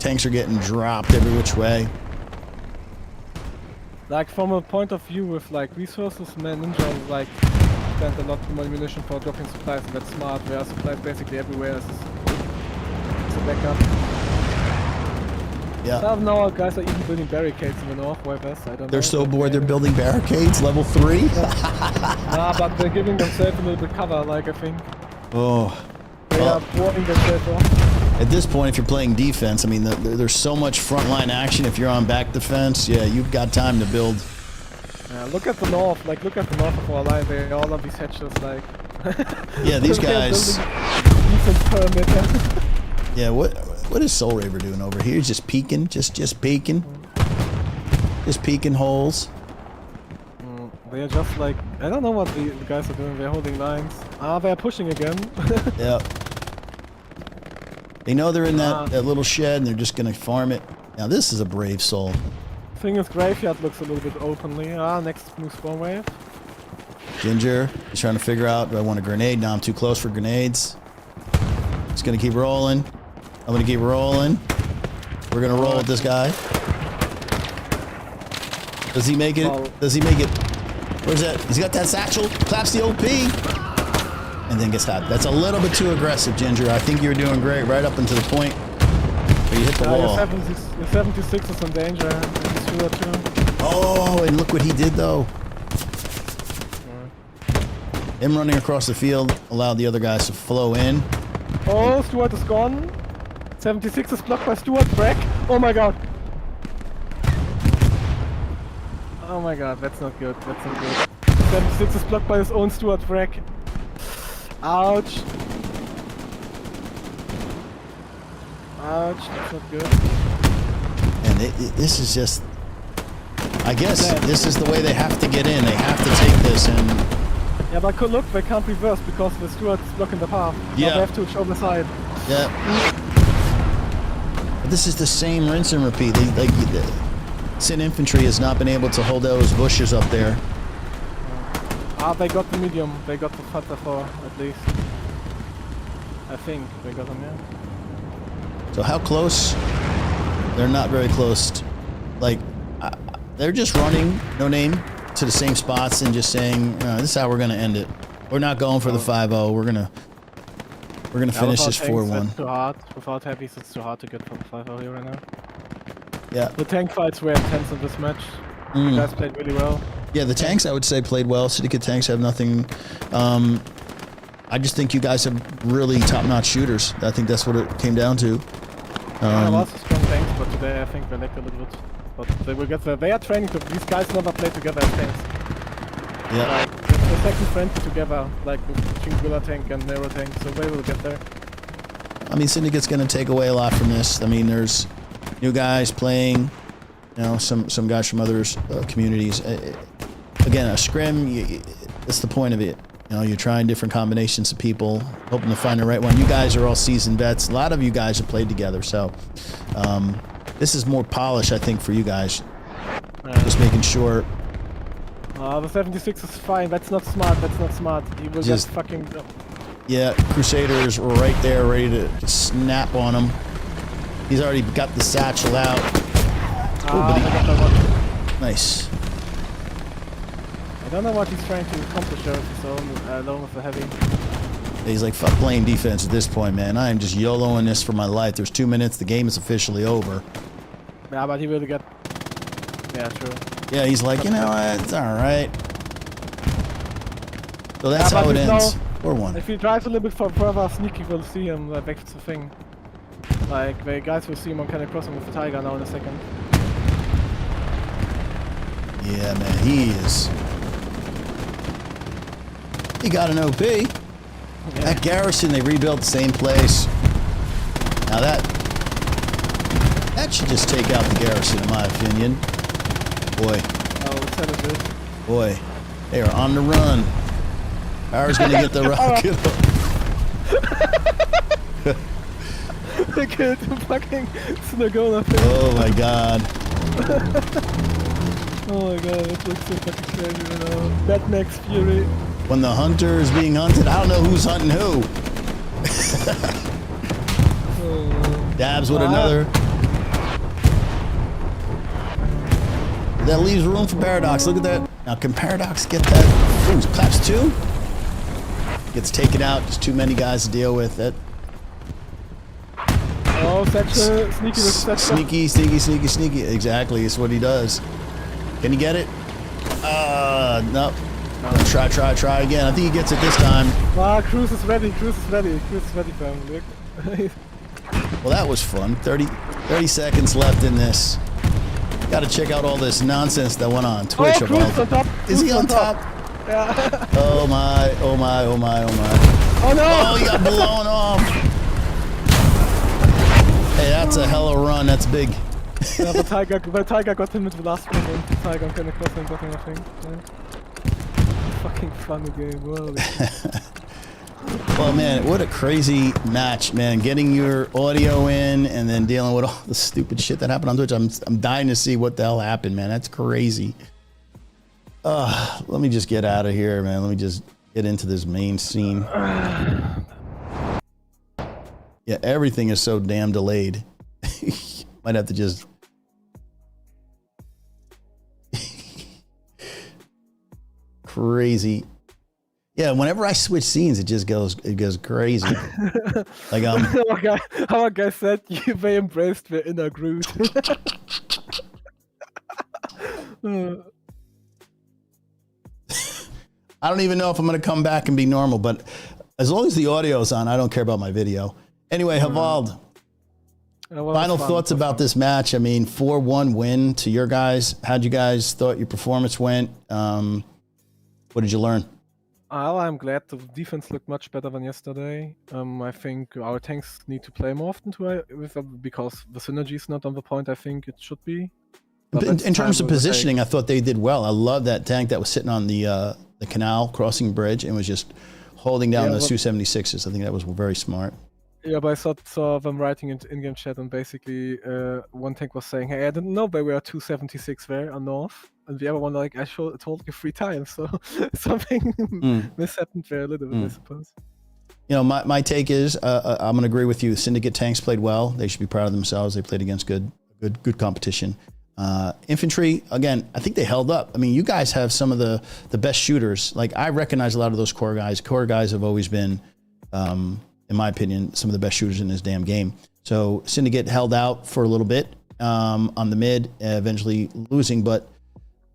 Tanks are getting dropped every which way. like from a point of view with like resources, man, Ninja like spent a lot more ammunition for dropping supplies, and that's smart. There are supplies basically everywhere as a backup. Yeah. Some now guys are even building barricades in the north, why west, I don't know. They're so bored they're building barricades, level 3? Nah, but they're giving themselves a little bit cover, like I think. Oh. They are boarding themselves off. At this point, if you're playing defense, I mean, there's so much frontline action. If you're on back defense, yeah, you've got time to build. Yeah, look at the north, like look at the north of our line, they all have these hatches, like... Yeah, these guys... Defense perimeter. Yeah, what is Soul Raver doing over here? Just peeking, just peeking. Just peeking holes. They're just like, I don't know what the guys are doing, they're holding lines. Ah, they're pushing again. Yeah. They know they're in that little shed and they're just gonna farm it. Now this is a brave soul. Thing is, graveyard looks a little bit openly. Next new spawn wave. Ginger is trying to figure out, do I want a grenade? Now I'm too close for grenades. Just gonna keep rolling. I'm gonna keep rolling. We're gonna roll with this guy. Does he make it? Does he make it? Where's that? He's got that satchel. Claps the OP. And then gets stopped. That's a little bit too aggressive, Ginger. I think you're doing great right up until the point where you hit the wall. Your 76 is in danger. Oh, and look what he did though. Him running across the field allowed the other guys to flow in. Oh, Stuart is gone. 76 is blocked by Stuart. Break. Oh my god. Oh my god, that's not good. That's not good. 76 is blocked by his own Stuart Wreck. Ouch. Ouch, that's not good. And this is just... I guess this is the way they have to get in. They have to take this and... Yeah, but look, they can't reverse because the Stuart is blocking the path. Yeah. Now they have to show the side. Yeah. But this is the same rinse and repeat. Sin Infantry has not been able to hold those bushes up there. They got the medium. They got the Fata for at least. I think they got them, yeah. So how close? They're not very close. Like, they're just running, no name, to the same spots and just saying, this is how we're gonna end it. We're not going for the 5-0. We're gonna finish this 4-1. It's too hard. Without heavies, it's too hard to get for the 5-0 here right now. Yeah. The tank fights were intense in this match. You guys played really well. Yeah, the tanks I would say played well. Syndicate tanks have nothing. I just think you guys have really top-notch shooters. I think that's what it came down to. Lots of strong tanks, but today I think they lacked a little bit. But they will get there. They are training to. These guys never played together as tanks. Yeah. Like the second friendly together, like between Gorilla tank and Nero tank. So they will get there. I mean, Syndicate's going to take away a lot from this. I mean, there's new guys playing. You know, some guys from other communities. Again, a scrim. That's the point of it. You know, you're trying different combinations of people, hoping to find the right one. You guys are all seasoned vets. A lot of you guys have played together, so this is more polish, I think, for you guys. Just making sure. The 76 is fine. That's not smart. That's not smart. He will just fucking. Yeah, Crusaders were right there, ready to snap on him. He's already got the satchel out. Nice. I don't know what he's trying to accomplish there with his own, alone with the heavy. He's like, fuck playing defense at this point, man. I am just YOLOing this for my life. There's 2 minutes. The game is officially over. Yeah, but he will get... Yeah, true. Yeah, he's like, you know what? It's alright. So that's how it ends. 4-1. If he drives a little bit further, Sneaky will see him back to the thing. Like, the guys will see him on Cannon Crossing with the Tiger now in a second. Yeah, man, he is... He got an OP. Yeah. That garrison, they rebuilt the same place. Now that should just take out the garrison, in my opinion. Boy, they are on the run. Power's gonna get the rocket. They killed the fucking Snagola thing. Oh my god. Oh my god, that looks so fucking crazy right now. That next Fury. When the hunter is being hunted, I don't know who's hunting who. Dabs with another. That leaves room for Paradox. Look at that. Now, can Paradox get that? Ooh, claps 2. Gets taken out. Just too many guys to deal with. That. Oh, such a sneaky with such Sneaky. Exactly. It's what he does. Can he get it? No. Try again. I think he gets it this time. Cruz is ready for him. Well, that was fun. 30 seconds left in this. Got to check out all this nonsense that went on Twitch. Oh, Cruz on top. Is he on top? Yeah. Oh my. Oh no! Oh, he got blown off. Hey, that's a Helo run. That's big. Yeah, but Tiger got him with the last one, and Tiger on Cannon Crossing got him, I think. Yeah. Fucking fun game, wow. Well, Oh man, what a crazy match, man. Getting your audio in and then dealing with all the stupid shit that happened on Twitch. I'm dying to see what the hell happened, man. That's crazy. Let me just get out of here, man. Let me just get into this main scene. Yeah, everything is so damn delayed. Might have to just... Crazy. Yeah, whenever I switch scenes, it goes crazy. Like how a guy said, they embraced their inner Groot. I don't even know if I'm gonna come back and be normal, but as long as the audio's on, I don't care about my video. Anyway, Havald, final thoughts about this match. I mean, 4-1 win to your guys. How'd you guys thought your performance went? What did you learn? I'm glad the defense looked much better than yesterday. I think our tanks need to play more often because the synergy is not on the point I think it should be. In terms of positioning, I thought they did well. I love that tank that was sitting on the canal crossing bridge and was just holding down those 276s. I think that was very smart. Yeah, but I saw them writing in-game chat, and basically one tank was saying, hey, I didn't know there were 276 there on north. And the other one, like, I told you 3 times, so something mishappened there a little bit, I suppose. You know, my take is, I'm going to agree with you. Syndicate tanks played well. They should be proud of themselves. They played against good competition. Infantry, again, I think they held up. I mean, you guys have some of the best shooters. Like, I recognize a lot of those core guys. Core guys have always been, in my opinion, some of the best shooters in this damn game. So Syndicate held out for a little bit on the mid, eventually losing, but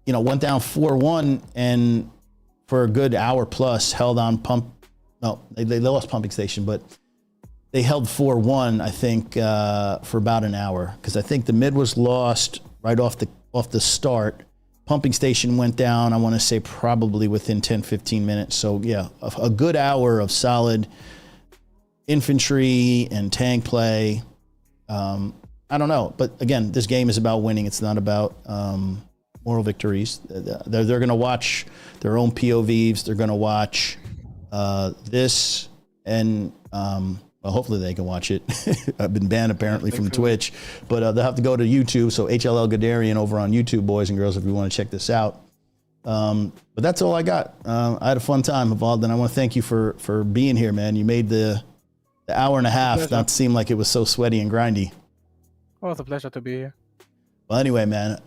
you know, went down 4-1 and for a good hour plus held on pump. No, they lost pumping station, but they held 4-1, I think, for about an hour. Because I think the mid was lost right off the start. Pumping station went down, I want to say probably within 10, 15 minutes. So yeah, a good hour of solid infantry and tank play. I don't know, but again, this game is about winning. It's not about moral victories. They're going to watch their own POVs. They're going to watch this, and well, hopefully they can watch it. I've been banned apparently from Twitch, but they'll have to go to YouTube. So HLL Gadarian over on YouTube, boys and girls, if you want to check this out. But that's all I got. I had a fun time, Havald, and I want to thank you for being here, man. You made the hour and a half not seem like it was so sweaty and grindy. Oh, it's a pleasure to be here. Well, anyway, man,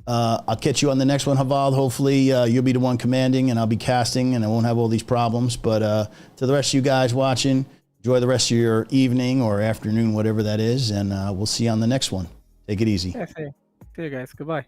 I'll catch you on the next one, Havald. Hopefully you'll be the one commanding and I'll be casting and I won't have all these problems. But to the rest of you guys watching, enjoy the rest of your evening or afternoon, whatever that is. And we'll see you on the next one. Take it easy. Yeah, see you guys. Goodbye.